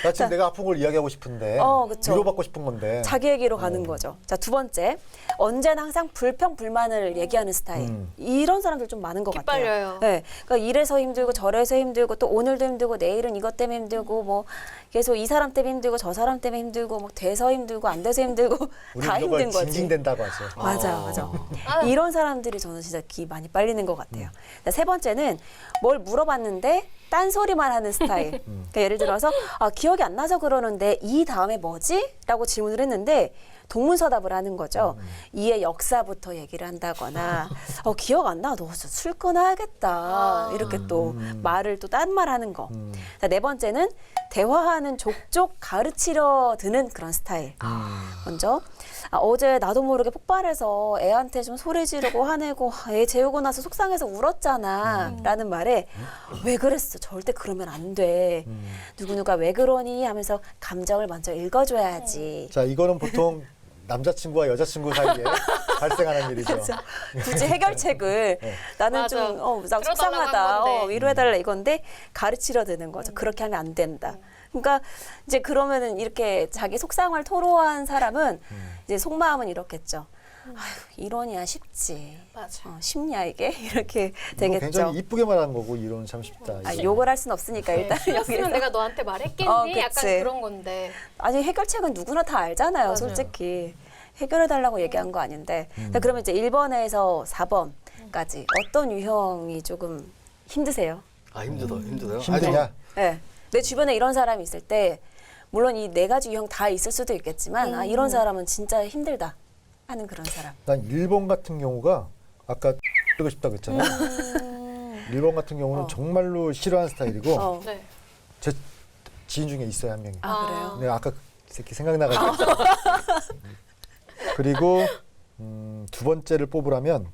나 지금 내가 아픈 걸 이야기하고 싶은데 그쵸. 위로받고 싶은 건데. 자기 얘기로 가는 거죠. 자, 두 번째. 언제나 항상 불평불만을 얘기하는 스타일. 이런 사람들 좀 많은 것 같아요. 기빨려요. 네. 그러니까 이래서 힘들고 저래서 힘들고 또 오늘도 힘들고 내일은 이것 때문에 힘들고 뭐 계속 이 사람 때문에 힘들고 저 사람 때문에 힘들고 뭐 돼서 힘들고 안 돼서 힘들고 우리 다 이런 걸 힘든 거지. 징징댄다고 하죠. 맞아. 이런 사람들이 저는 진짜 기 많이 빨리는 것 같아요. 자, 세 번째는 뭘 물어봤는데 딴소리만 하는 스타일. 그러니까 예를 들어서 기억이 안 나서 그러는데 이 다음에 뭐지? 라고 질문을 했는데 동문서답을 하는 거죠. 이의 역사부터 얘기를 한다거나 기억 안 나. 너 술 끊어야겠다. 이렇게 또 말을 또 딴 말 하는 거. 자, 네 번째는 대화하는 족족 가르치려 드는 그런 스타일. 먼저 어제 나도 모르게 폭발해서 애한테 좀 소리 지르고 화내고 애 재우고 나서 속상해서 울었잖아 라는 말에 왜 그랬어? 절대 그러면 안 돼. 누구누가 왜 그러니? 하면서 감정을 먼저 읽어줘야지. 자, 이거는 보통 남자친구와 여자친구 사이에 발생하는 일이죠. 그렇죠. 굳이 해결책을 나는 맞아. 좀 나 들어달라고 속상하다. 한 건데. 위로해달라 이건데 가르치려 드는 거죠. 그렇게 하면 안 된다. 그러니까 이제 그러면은 이렇게 자기 속상을 토로한 사람은 이제 속마음은 이렇겠죠. 아휴, 이러냐 쉽지. 맞아. 쉽냐 이게 이렇게 이거 되겠죠. 굉장히 이쁘게 말하는 거고 이론은 참 쉽다. 욕을 할 수는 없으니까 일단 였으면 여기서 내가 너한테 말했겠니? 그치. 약간 그런 건데. 아니 해결책은 누구나 다 알잖아요. 맞아요. 솔직히 해결해달라고 얘기한 거 아닌데. 자, 그러면 이제 1번에서 4번까지 어떤 유형이 조금 힘드세요? 아 힘들어요. 힘드냐? 네. 내 주변에 이런 사람이 있을 때 물론 이 네 가지 유형 다 있을 수도 있겠지만 이런 사람은 진짜 힘들다 하는 그런 사람. 난 1번 같은 경우가 아까 되고 싶다고 했잖아요. 1번 같은 경우는 정말로 싫어하는 스타일이고 네. 제 지인 중에 있어요, 한 명이. 그래요? 내가 아까 그 새끼 생각나가지고. 그리고 두 번째를 뽑으라면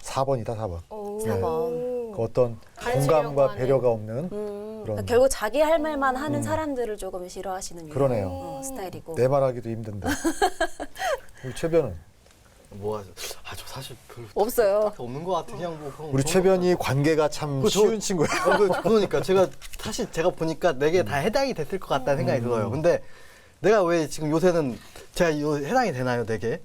4번이다, 4번. 오. 4번. 그 어떤 가르치려고 공감과 하는. 배려가 없는 그러니까 그런 결국 자기 할 말만 하는 사람들을 조금 싫어하시는 유형 그러네요. 스타일이고. 내 말하기도 힘든데. 우리 최변은 뭐 하죠? 저 사실 별로 없어요. 딱히 없는 것 같아. 그냥 뭐 그런 우리 거 최변이 관계가 참 그 저- 쉬운 친구야. 그러니까 제가 사실 제가 보니까 내게 다 해당이 됐을 것 같다는 생각이 들어요. 근데 내가 왜 지금 요새는 제가 해당이 되나요, 내게?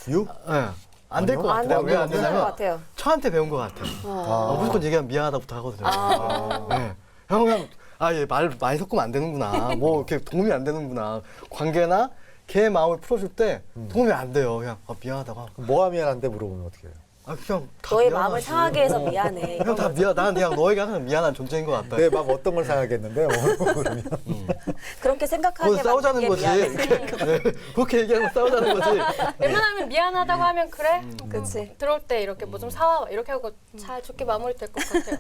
유? 예. 안 될 것 안 같아요. 왜 안 되는 것 되냐면 같아요. 저한테 배운 것 같아요. 무조건 얘기하면 미안하다부터 하거든요. 네. 그냥 얘 말 많이 섞으면 안 되는구나. 뭐 이렇게 도움이 안 되는구나. 관계나 걔 마음을 풀어줄 때 도움이 안 돼요. 그냥 미안하다고. 뭐가 미안한데 물어보면 어떻게 해요? 그냥 다 너의 미안하지. 마음을 상하게 해서 미안해. 그냥 다 미안. 나는 그냥 너에게 항상 미안한 존재인 것 같다. 내 막 어떤 걸 생각했는데 그러면 그렇게 생각하게 그건 싸우자는 만든 거지. 게 미안해. 네. 그렇게 얘기하면 싸우자는 거지. 웬만하면 미안하다고 하면 그래? 그치. 들어올 때 이렇게 뭐 좀 사와 이렇게 하고 잘 좋게 마무리 될 것 같아요.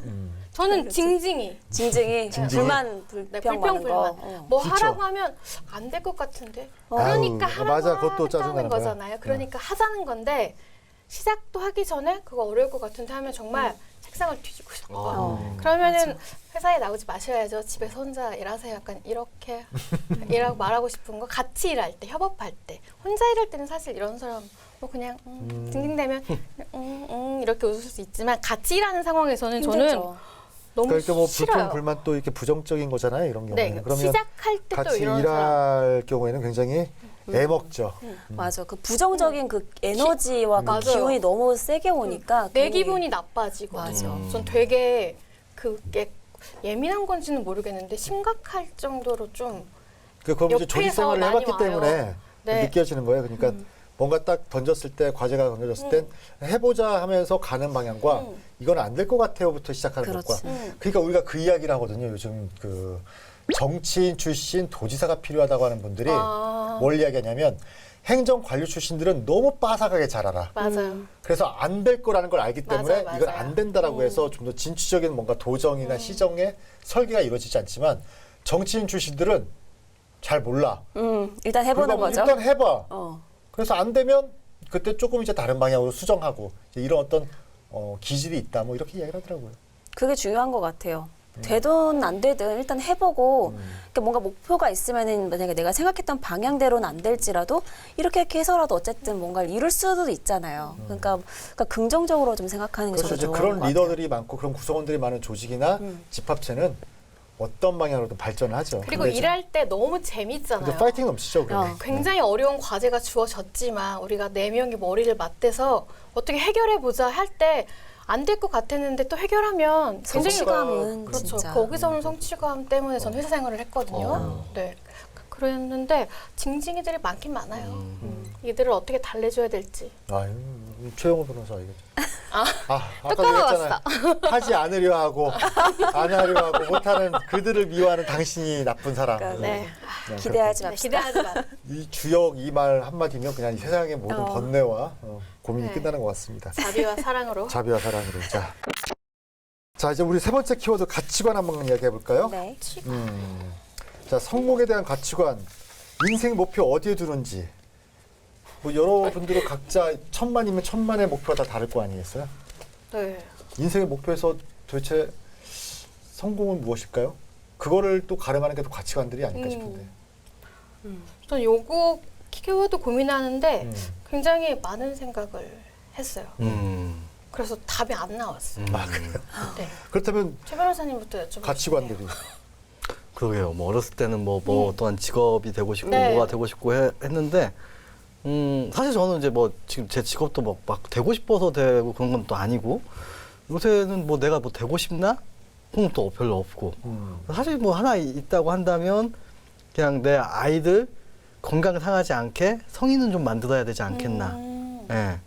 저는 징징이. 징징이 불만 네, 불평 많은 거. 불평불만. 뭐 그쵸. 하라고 하면 안 될 것 같은데. 아유, 그러니까 하라고 맞아, 그것도 짜증나는 하는 거야. 거잖아요. 그러니까 하자는 건데 시작도 하기 전에 그거 어려울 것 같은데 하면 정말 책상을 뒤지고 싶어. 그러면은 맞아. 회사에 나오지 마셔야죠. 집에서 혼자 일하세요. 약간 이렇게 일하고 말하고 싶은 거. 같이 일할 때, 협업할 때. 혼자 일할 때는 사실 이런 사람 뭐 그냥 징징대면 이렇게 웃을 수 있지만 같이 일하는 상황에서는 저는 힘들죠. 너무 그러니까 뭐 싫어요. 불평 불만 또 이렇게 부정적인 거잖아요. 이런 경우에는. 네, 그러면 시작할 때 또 같이 이런 사람. 일할 경우에는 굉장히 애먹죠. 맞아. 그 부정적인 그 에너지와 그 맞아요. 기운이 너무 세게 오니까 내 괜히- 기분이 나빠지고. 맞아. 전 되게 그게 예민한 건지는 모르겠는데 심각할 정도로 좀 그럼 이제 옆에서 조직 생활을 많이 해봤기 와요. 때문에 네. 느껴지는 거예요. 그러니까 뭔가 딱 던졌을 때 과제가 던져졌을 땐 해보자 하면서 가는 방향과 이건 안 될 것 같아요부터 시작하는 그렇지. 것과 그러니까 우리가 그 이야기를 하거든요. 요즘 그 정치인 출신 도지사가 필요하다고 하는 분들이 뭘 이야기하냐면 행정관료 출신들은 너무 빠삭하게 잘 알아. 맞아요. 그래서 안 될 거라는 걸 알기 때문에 맞아요, 이건 맞아요. 안 된다라고 해서 좀 더 진취적인 뭔가 도정이나 시정의 설계가 이루어지지 않지만 정치인 출신들은 잘 몰라. 일단 해보는 그러니까 거죠. 일단 해봐. 어. 그래서 안 되면 그때 조금 이제 다른 방향으로 수정하고 이제 이런 어떤 기질이 있다 뭐 이렇게 이야기를 하더라고요. 그게 중요한 것 같아요. 되든 안 되든 일단 해보고 그러니까 뭔가 목표가 있으면은 만약에 내가 생각했던 방향대로는 안 될지라도 이렇게 해서라도 어쨌든 뭔가를 이룰 수도 있잖아요. 그러니까 긍정적으로 좀 생각하는 게 그래서 저도 이제 좋은 그런 것 리더들이 많고 그런 구성원들이 많은 조직이나 집합체는 어떤 방향으로든 발전을 하죠. 그리고 근데 이제 일할 때 너무 재밌잖아요. 근데 파이팅 넘치죠. 그러면. 굉장히 어려운 과제가 주어졌지만 우리가 4명이 머리를 맞대서 어떻게 해결해보자 할 때 안 될 것 같았는데 또 해결하면 굉장히 성취감은 그렇죠. 진짜. 거기서 오는 성취감 때문에 전 회사 생활을 했거든요. 네. 그랬는데 징징이들이 많긴 많아요. 이들을 어떻게 달래줘야 될지. 최영호 변호사 알겠죠. 아까 또 얘기했잖아요. 하지 않으려 하고 안 하려 하고 못하는 그들을 미워하는 당신이 나쁜 사람. 그러니까 네. 기대하지 네, 맙시다. 기대하지 마. 이 주역 이 말 한마디면 그냥 이 세상의 모든 번뇌와 고민이 네. 끝나는 것 같습니다. 자비와 사랑으로. 자비와 사랑으로. 자 이제 우리 세 번째 키워드 가치관 한번 이야기해 볼까요? 네. 자 성공에 대한 가치관, 인생 목표 어디에 두는지. 뭐 여러분들은 각자 천만이면 천만의 목표가 다 다를 거 아니겠어요? 네. 인생의 목표에서 도대체 성공은 무엇일까요? 그거를 또 가름하는 게 또 가치관들이 아닐까 싶은데. 전 요거 키워드 고민하는데 굉장히 많은 생각을 했어요. 그래서 답이 안 나왔어요. 그래요? 네. 그렇다면 최 변호사님부터 여쭤볼게요. 가치관들이 그러게요. 뭐 어렸을 때는 뭐 어떠한 직업이 되고 싶고 네. 뭐가 되고 싶고 했는데 사실 저는 이제 뭐 지금 제 직업도 막 되고 싶어서 되고 그런 건 또 아니고 요새는 뭐 내가 뭐 되고 싶나? 그건 또 별로 없고 사실 뭐 하나 있다고 한다면 그냥 내 아이들 건강 상하지 않게 성인은 좀 만들어야 되지 않겠나. 예.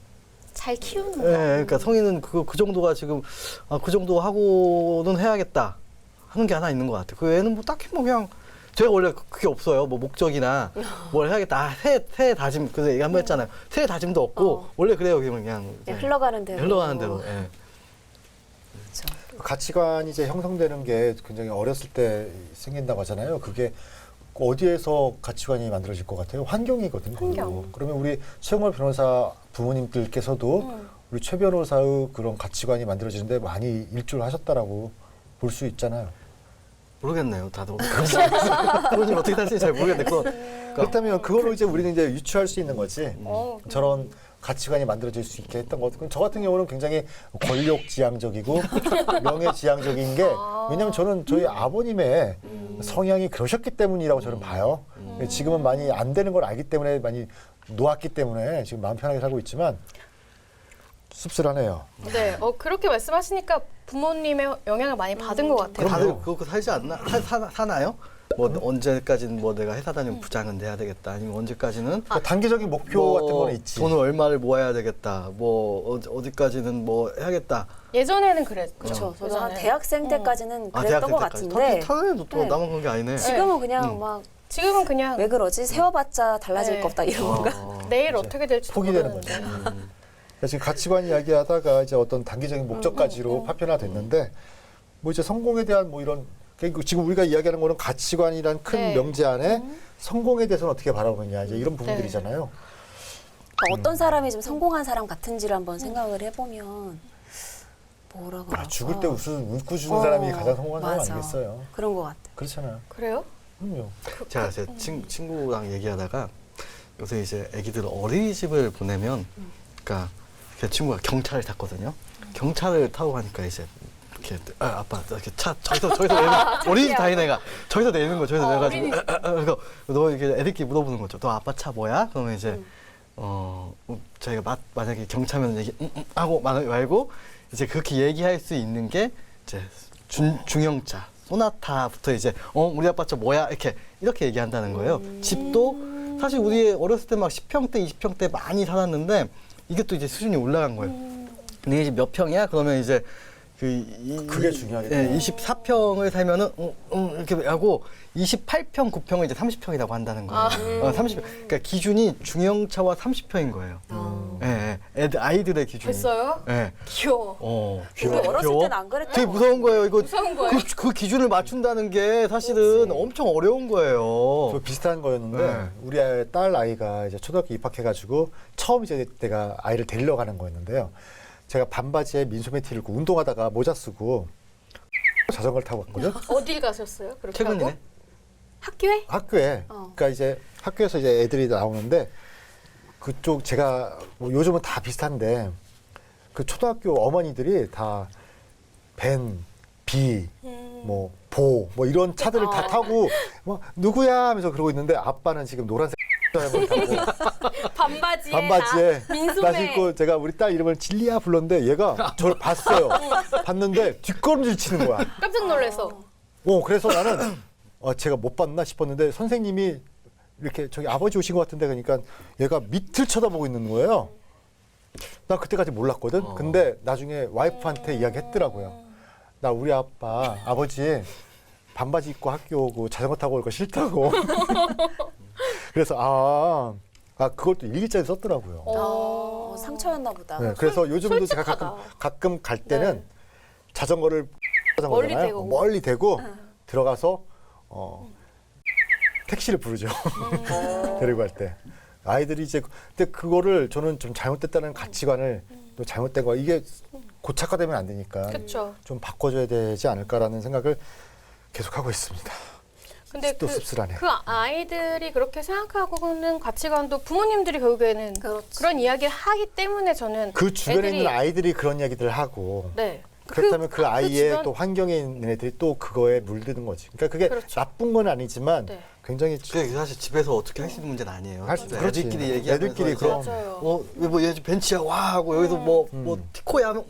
잘 키우는 예, 거. 그러니까 성인은 그 정도가 지금 그 정도 하고는 해야겠다 하는 게 하나 있는 것 같아요. 그 애는 뭐 딱히 뭐 그냥 제가 원래 그게 없어요. 뭐 목적이나 뭘 해야겠다. 새해 다짐 그래서 얘기 한번 했잖아요. 새해 다짐도 없고 원래 그래요. 그냥 흘러가는 대로. 흘러가는 대로. 예. 가치관이 이제 형성되는 게 굉장히 어렸을 때 생긴다고 하잖아요. 그게 어디에서 가치관이 만들어질 것 같아요? 환경이거든요. 환경. 그러면 우리 최영월 변호사 부모님들께서도 우리 최 변호사의 그런 가치관이 만들어지는데 많이 일조를 하셨다라고 볼 수 있잖아요. 모르겠네요. 다들 부모님 어떻게 사실지 잘 모르겠는데 그렇다면 그걸로 이제 우리는 이제 유추할 수 있는 거지. 저런 가치관이 만들어질 수 있게 했던 것. 그럼 저 같은 경우는 굉장히 권력지향적이고 명예지향적인 게 왜냐하면 저는 저희 아버님의 성향이 그러셨기 때문이라고 저는 봐요. 지금은 많이 안 되는 걸 알기 때문에 많이 놓았기 때문에 지금 마음 편하게 살고 있지만 씁쓸하네요. 네. 그렇게 말씀하시니까 부모님의 영향을 많이 받은 것 같아요. 다들 그거 살지 않나? 사나요? 뭐 언제까지는 뭐 내가 회사 다니면 부장은 돼야 되겠다. 아니면 언제까지는 그러니까 단기적인 목표 뭐 같은 거는 있지. 돈을 얼마를 모아야 되겠다. 뭐 어디까지는 뭐 해야겠다. 예전에는 그랬죠. 그렇죠. 저도 한 예전에는. 대학생 때까지는 그랬던 대학생 것 때까지. 같은데 당연히 또 네. 남은 게 아니네. 지금은 그냥 막 왜 지금은 그냥 그러지? 세워봤자 달라질 네. 거 없다 이런 건가? 내일 어떻게 될지 포기되는 모르는데. 그러니까 지금 가치관 이야기하다가 이제 어떤 단기적인 목적까지로 파편화됐는데 뭐 이제 성공에 대한 뭐 이런 그러니까 지금 우리가 이야기하는 거는 가치관이란 큰 네. 명제 안에 성공에 대해서는 어떻게 바라보느냐 이제 이런 부분들이잖아요. 그러니까 어떤 사람이 좀 성공한 사람 같은지를 한번 생각을 해보면 뭐라고 할까? 죽을 때 웃고 주는 사람이 가장 성공한 사람 맞아. 아니겠어요? 그런 것 같아. 그렇잖아요. 그래요? 그럼요. 제가 제 친구랑 얘기하다가 요새 이제 애기들 어린이집을 보내면, 그러니까 제 친구가 경차를 탔거든요. 경차를 타고 가니까 이제 이렇게 아빠 이렇게 차 저기서 내는 어린이집 다니는 애가 저기서 내는 거 저기서 내가지고 그래서 너 이렇게 애들끼리 물어보는 거죠. 너 아빠 차 뭐야? 그러면 이제 저희가 만약에 경차면 얘기 하고 말고 이제 그렇게 얘기할 수 있는 게 이제 중형차. 소나타부터 이제 우리 아빠 차 뭐야 이렇게 얘기한다는 거예요. 집도 사실 우리 어렸을 때 막 10평대, 20평대 많이 살았는데 이게 또 이제 수준이 올라간 거예요. 근데 이제 몇 평이야? 그러면 이제 그게 중요하겠다. 24평을 살면은 이렇게 하고 28평, 9평은 이제 30평이라고 한다는 거예요. 30평. 그러니까 기준이 중형차와 30평인 거예요. 아이들의 기준이. 됐어요? 예. 귀여워. 우리 어렸을 때는 안 그랬던 되게 것 무서운 거예요. 이거 무서운 거예요? 그 기준을 맞춘다는 게 사실은 엄청 어려운 거예요. 저 비슷한 거였는데 네. 우리 딸 아이가 이제 초등학교 입학해가지고 처음 이제 내가 아이를 데리러 가는 거였는데요. 제가 반바지에 민소매 티를 입고 운동하다가 모자 쓰고 자전거를 타고 갔거든. 어딜 가셨어요? 그렇게 최근이네. 하고? 학교에? 학교에. 그러니까 이제 학교에서 이제 애들이 나오는데 그쪽 제가 뭐 요즘은 다 비슷한데 그 초등학교 어머니들이 다 벤, 비, 뭐 보, 뭐 이런 차들을 다 타고 뭐 누구야 하면서 그러고 있는데 아빠는 지금 노란색 타고 반바지에 반바지에 민소매. 나 신고 제가 우리 딸 이름을 진리야 불렀는데 얘가 저를 봤어요. 봤는데 뒷걸음질 치는 거야. 깜짝 놀라서. 그래서 나는 제가 못 봤나 싶었는데 선생님이 이렇게 저기 아버지 오신 것 같은데 그러니까 얘가 밑을 쳐다보고 있는 거예요. 나 그때까지 몰랐거든. 근데 나중에 와이프한테 이야기했더라고요. 나 우리 아버지 반바지 입고 학교 오고 자전거 타고 올 거 싫다고. 그래서 그걸 또 일기장에 썼더라고요. 상처였나 보다. 네, 그래서 요즘도 제가 솔직하다. 가끔 갈 때는 네. 자전거를 멀리 대고. 멀리 대고 들어가서 택시를 부르죠. 데리고 갈 때. 아이들이 이제 근데 그거를 저는 좀 잘못됐다는 가치관을 또 잘못된 거 이게 고착화되면 안 되니까 그쵸. 좀 바꿔줘야 되지 않을까라는 생각을 계속하고 있습니다. 근데 또 씁쓸하네. 그 아이들이 그렇게 생각하고는 가치관도 부모님들이 결국에는 그렇지. 그런 이야기를 하기 때문에 저는 그 주변에 애들이- 있는 아이들이 그런 이야기들을 하고 네. 그렇다면 그 아이의 주변- 또 환경에 있는 애들이 또 그거에 물드는 거지. 그러니까 그게 그렇죠. 나쁜 건 아니지만 네. 굉장히 그게 사실 집에서 어떻게 할 수 있는 문제는 아니에요. 할 수- 진짜 그렇지. 애들끼리 얘기하면서 애들끼리 이제 그럼. 맞아요. 얘 벤치야 와 하고 여기서 뭐 티코야 하면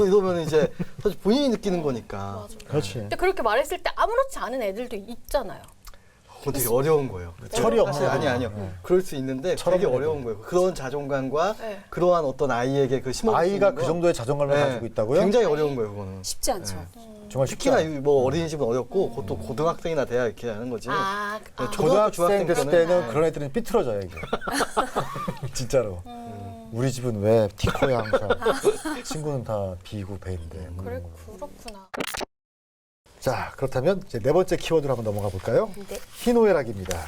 이러면 이제 사실 본인이 느끼는 거니까. 맞아. 그렇지. 근데 그렇게 말했을 때 아무렇지 않은 애들도 있잖아요. 그건 되게 어려운 거예요. 철이 사실 없는 아니요. 그럴 수 있는데 철없는 되게 애들. 어려운 거예요. 그런 자존감과 네. 그러한 어떤 아이에게 그 심어 아이가 그 정도의 자존감을 가지고 있다고요? 굉장히 어려운 거예요, 그거는. 쉽지 않죠. 정말 쉽지 특히나 않아요. 뭐 어린이집은 어렵고 그것도 고등학생이나 돼야 이렇게 하는 거지. 고등학생 중학생 됐을 때는 때는 그런 애들은 삐뚤어져요 이게. 진짜로. 우리 집은 왜 티코야 항상. 친구는 다 비고 배인데. 그래 그렇구나. 자 그렇다면 이제 네 번째 키워드로 한번 넘어가 볼까요? 네. 희노애락입니다.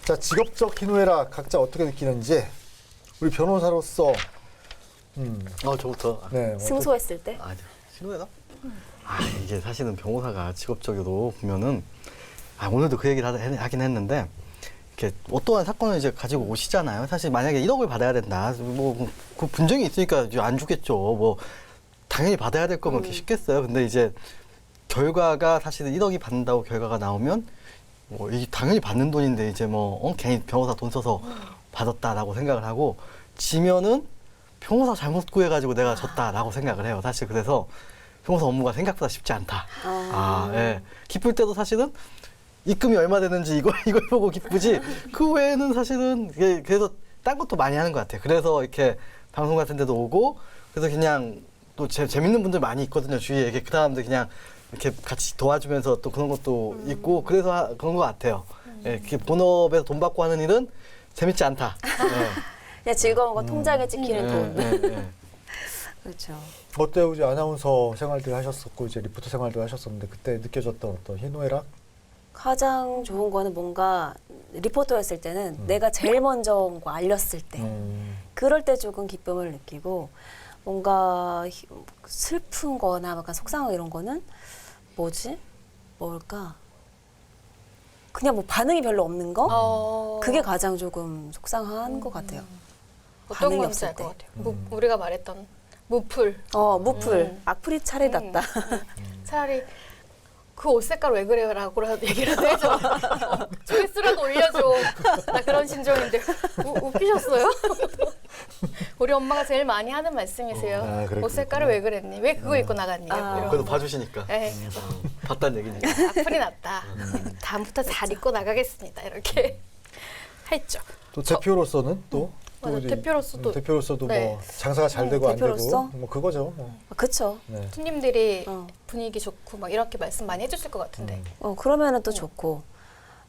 자 직업적 희노애락 각자 어떻게 느끼는지 우리 변호사로서 저부터. 네, 승소했을 때. 아니요. 신호해라? 이게 사실은 변호사가 직업적으로 보면은 오늘도 그 얘기를 하긴 했는데 이렇게 어떠한 사건을 이제 가지고 오시잖아요. 사실 만약에 1억을 받아야 된다. 뭐 그 분쟁이 있으니까 이제 안 주겠죠. 뭐 당연히 받아야 될 거면 그렇게 쉽겠어요. 근데 이제 결과가 사실은 1억이 받는다고 결과가 나오면 뭐 이게 당연히 받는 돈인데 이제 뭐 괜히 변호사 돈 써서 받았다라고 생각을 하고 지면은 변호사 잘못 구해가지고 내가 졌다라고 생각을 해요. 사실 그래서 변호사 업무가 생각보다 쉽지 않다. 예. 기쁠 때도 사실은 입금이 얼마 되는지 이걸 보고 기쁘지. 그 외에는 사실은 그래서 딴 것도 많이 하는 것 같아요. 그래서 이렇게 방송 같은 데도 오고 그래서 그냥 또 재밌는 분들 많이 있거든요. 주위에 이렇게 그 사람들 그냥 이렇게 같이 도와주면서 또 그런 것도 있고 그래서 그런 것 같아요. 예, 이렇게 본업에서 돈 받고 하는 일은 재밌지 않다. 그냥 즐거운 거 통장에 찍히는 돈. 그렇죠. 어때요? 이제 아나운서 생활들 하셨었고 이제 리포터 생활도 하셨었는데 그때 느껴졌던 어떤 희노애락? 가장 좋은 거는 뭔가 리포터였을 때는 내가 제일 먼저 뭔가 알렸을 때 그럴 때 조금 기쁨을 느끼고 뭔가 슬픈 거나 약간 속상하고 이런 거는 뭘까? 그냥 뭐 반응이 별로 없는 거? 그게 가장 조금 속상한 것 같아요. 어떤 반응이 건지 없을 알 것 때. 같아요. 우리가 말했던 무풀. 무풀. 악플이 차라리 낫다. 차라리 그 옷 색깔 왜 그래라고 얘기라도 해줘. 조회수라도 올려줘. 나 그런 심정인데 웃기셨어요? 우리 엄마가 제일 많이 하는 말씀이세요. 그랬구나. 옷 색깔을 왜 그랬니? 왜 그거 입고 나갔니? 이런. 그래도 봐주시니까. 네. 봤다는 얘기니까. 악플이 났다. 다음부터 잘 입고 나가겠습니다. 이렇게 했죠. 또 대표로서는 또 맞아, 이제 대표로서도 대표로서도 네. 뭐 장사가 잘 되고 안 대표로서? 되고 뭐 그거죠. 뭐. 그쵸. 네. 손님들이 어. 분위기 좋고 막 이렇게 말씀 많이 해주실 것 같은데. 그러면은 또 좋고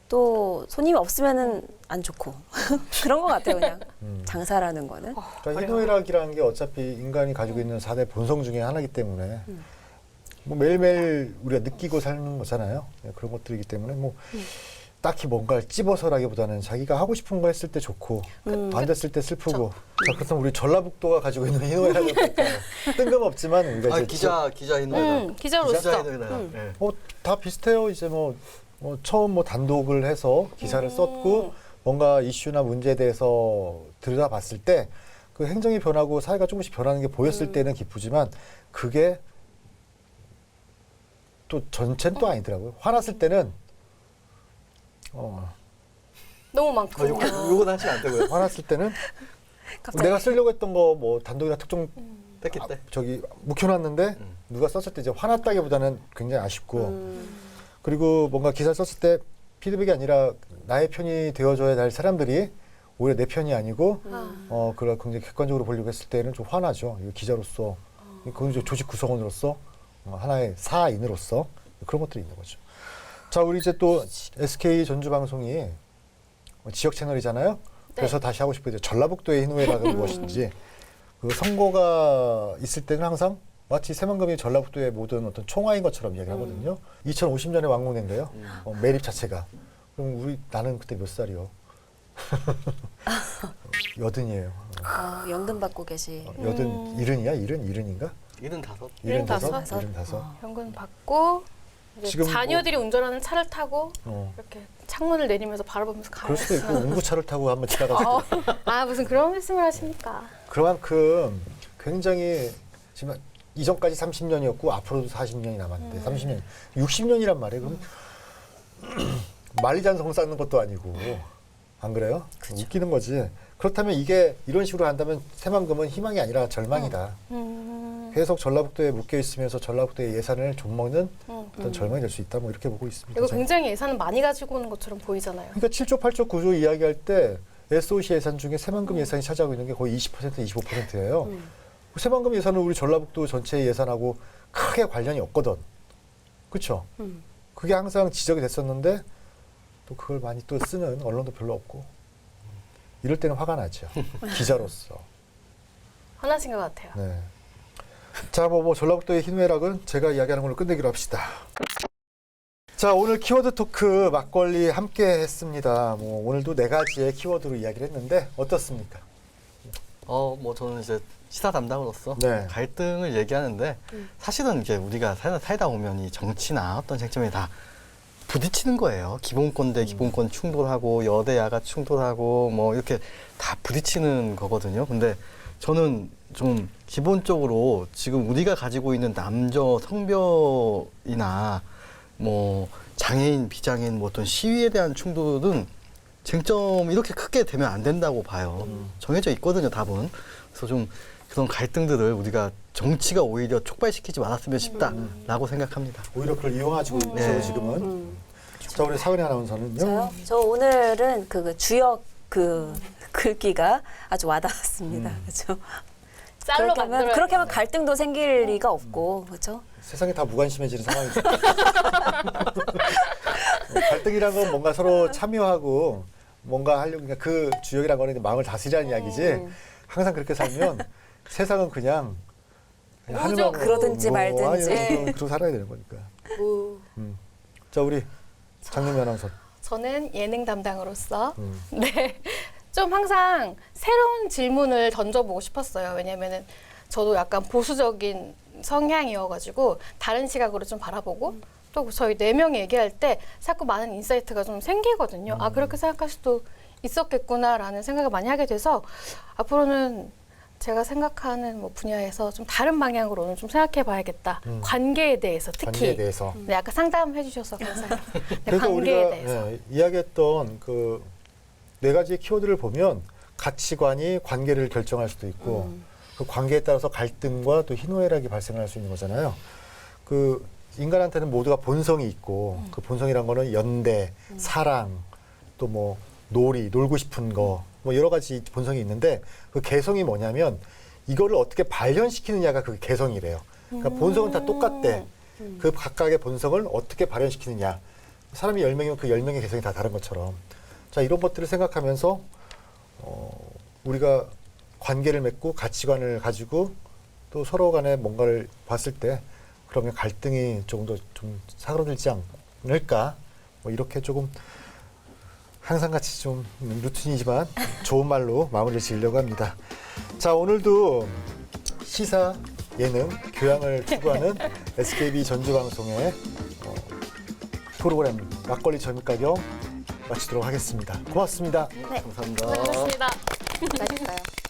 또 손님이 없으면은 안 좋고 그런 것 같아요. 그냥 장사라는 거는. 그러니까 희노애락이라는 게 어차피 인간이 가지고 있는 4대 본성 중에 하나이기 때문에 뭐 매일매일 우리가 느끼고 사는 거잖아요. 네, 그런 것들이기 때문에 뭐 딱히 뭔가를 찝어서라기보다는 자기가 하고 싶은 거 했을 때 좋고 안 됐을 때 슬프고. 자, 그렇다면 우리 전라북도가 가지고 있는 희노애락은 뭘까요? 뜬금없지만 우리가 이제 기자 희노애락. 기자로서. 기자 희노애락. 네. 다 비슷해요. 이제 뭐 처음 뭐 단독을 해서 기사를 썼고 뭔가 이슈나 문제에 대해서 들여다봤을 때 그 행정이 변하고 사회가 조금씩 변하는 게 보였을 때는 기쁘지만 그게 또 전체는 또 아니더라고요. 화났을 때는 너무 많고. 요건 하시면 안 되고요. 화났을 때는 갑자기. 내가 쓰려고 했던 거 뭐 단독이나 특종 뺐기 때. 저기 묵혀놨는데 누가 썼을 때 이제 화났다기보다는 굉장히 아쉽고 그리고 뭔가 기사를 썼을 때 피드백이 아니라 나의 편이 되어줘야 할 사람들이 오히려 내 편이 아니고 그걸 굉장히 객관적으로 보려고 했을 때는 좀 화나죠. 이거 기자로서, 그건 이제 조직 구성원으로서 하나의 사인으로서 그런 것들이 있는 거죠. 자, 우리 이제 또 SK 전주 방송이 지역 채널이잖아요. 그래서 다시 하고 싶어요. 전라북도의 희노애락은 무엇인지. 그 선거가 있을 때는 항상 마치 새만금이 전라북도의 모든 어떤 총화인 것처럼 이야기하거든요. 2050년에 완공된대요. 매립 자체가. 그럼 나는 그때 몇 살이요? 80이에요. 연금 받고 계시. 70이야? 70인가? 75. 75. 현금 받고 이제 지금 자녀들이 운전하는 차를 타고 이렇게 창문을 내리면서 바라보면서 가요. 그럴 수도 있고 운구차를 타고 한번 지나갔을 때. 아 무슨 그런 말씀을 하십니까? 그만큼 굉장히 지금 이전까지 30년이었고 앞으로도 40년이 남았는데 30년, 60년이란 말이에요. 그럼 만리장성 쌓는 것도 아니고 안 그래요? 웃기는 거지. 그렇다면 이게 이런 식으로 한다면 새만금은 희망이 아니라 절망이다. 계속 전라북도에 묶여 있으면서 전라북도의 예산을 좀먹는 어떤 절망이 될 수 있다. 뭐 이렇게 보고 있습니다. 이거 저는. 굉장히 예산을 많이 가지고 오는 것처럼 보이잖아요. 그러니까 7조, 8조, 9조 이야기할 때 SOC 예산 중에 새만금 예산이 차지하고 있는 게 거의 20%, 25%예요. 새만금 예산은 우리 전라북도 전체 예산하고 크게 관련이 없거든. 그렇죠? 그게 항상 지적이 됐었는데 또 그걸 많이 또 쓰는 언론도 별로 없고 이럴 때는 화가 나죠. 기자로서. 화나신 것 같아요. 네. 자, 뭐 전라북도의 희노애락은 제가 이야기하는 걸로 끝내기로 합시다. 자, 오늘 키워드 토크 막걸리 함께 했습니다. 뭐 오늘도 4가지의 키워드로 이야기를 했는데 어떻습니까? 뭐 저는 이제 시사 담당으로서 네. 갈등을 얘기하는데 사실은 이제 우리가 살다 보면 이 정치나 어떤 쟁점에 다 부딪히는 거예요. 기본권 대 기본권 충돌하고 여대야가 충돌하고 뭐 이렇게 다 부딪히는 거거든요. 근데 저는 좀 기본적으로 지금 우리가 가지고 있는 남녀 성별이나 뭐 장애인, 비장애인 뭐 어떤 시위에 대한 충돌은 쟁점 이렇게 크게 되면 안 된다고 봐요. 정해져 있거든요, 답은. 그래서 좀 그런 갈등들을 우리가 정치가 오히려 촉발시키지 말았으면 싶다라고 생각합니다. 오히려 그걸 이용하시고 있죠, 네. 지금은. 자, 우리 사은희 아나운서는요? 저요? 저 오늘은 그 주역 그 글귀가 아주 와닿았습니다. 그렇죠? 짤로 만들어야 그렇게 하면 갈등도 생길 리가 없고 그렇죠? 세상이 다 무관심해지는 상황이죠. 갈등이란 건 뭔가 서로 참여하고 뭔가 하려고 그러니까 그 주역이란 거는 마음을 다스리라는 이야기지. 항상 그렇게 살면 세상은 그냥 하늘만 그러든지 말든지. 그러고 살아야 되는 거니까. 자, 우리 장윤미 아나운서. 저는 예능 담당으로서 음. 네. 좀 항상 새로운 질문을 던져보고 싶었어요. 왜냐면은 저도 약간 보수적인 성향이어가지고 다른 시각으로 좀 바라보고 또 저희 4명이 얘기할 때 자꾸 많은 인사이트가 좀 생기거든요. 아, 그렇게 생각할 수도 있었겠구나라는 생각을 많이 하게 돼서 앞으로는 제가 생각하는 뭐 분야에서 좀 다른 방향으로는 좀 생각해 봐야겠다. 관계에 대해서 특히. 관계에 대해서. 네, 아까 상담해 주셔서 감사해요. 네, 그래서 관계에 우리가 대해서. 이야기했던 그 4가지의 키워드를 보면 가치관이 관계를 결정할 수도 있고 그 관계에 따라서 갈등과 또 희노애락이 발생할 수 있는 거잖아요. 그 인간한테는 모두가 본성이 있고 그 본성이란 거는 연대, 사랑, 또 뭐 놀이, 놀고 싶은 거 뭐 여러 가지 본성이 있는데 그 개성이 뭐냐면 이거를 어떻게 발현시키느냐가 그 개성이래요. 그러니까 본성은 다 똑같대. 그 각각의 본성을 어떻게 발현시키느냐. 사람이 10명이면 그 10명의 개성이 다 다른 것처럼. 자, 이런 것들을 생각하면서 우리가 관계를 맺고 가치관을 가지고 또 서로 간에 뭔가를 봤을 때 그러면 갈등이 조금 더 좀 사그러들지 않을까? 뭐 이렇게 조금 항상 같이 좀 루틴이지만 좋은 말로 마무리를 지으려고 합니다. 자, 오늘도 시사, 예능, 교양을 추구하는 SKB 전주방송의 프로그램 막걸리 점입가격 마치도록 하겠습니다. 고맙습니다. 네. 감사합니다. 수고하셨습니다. 맛있어요.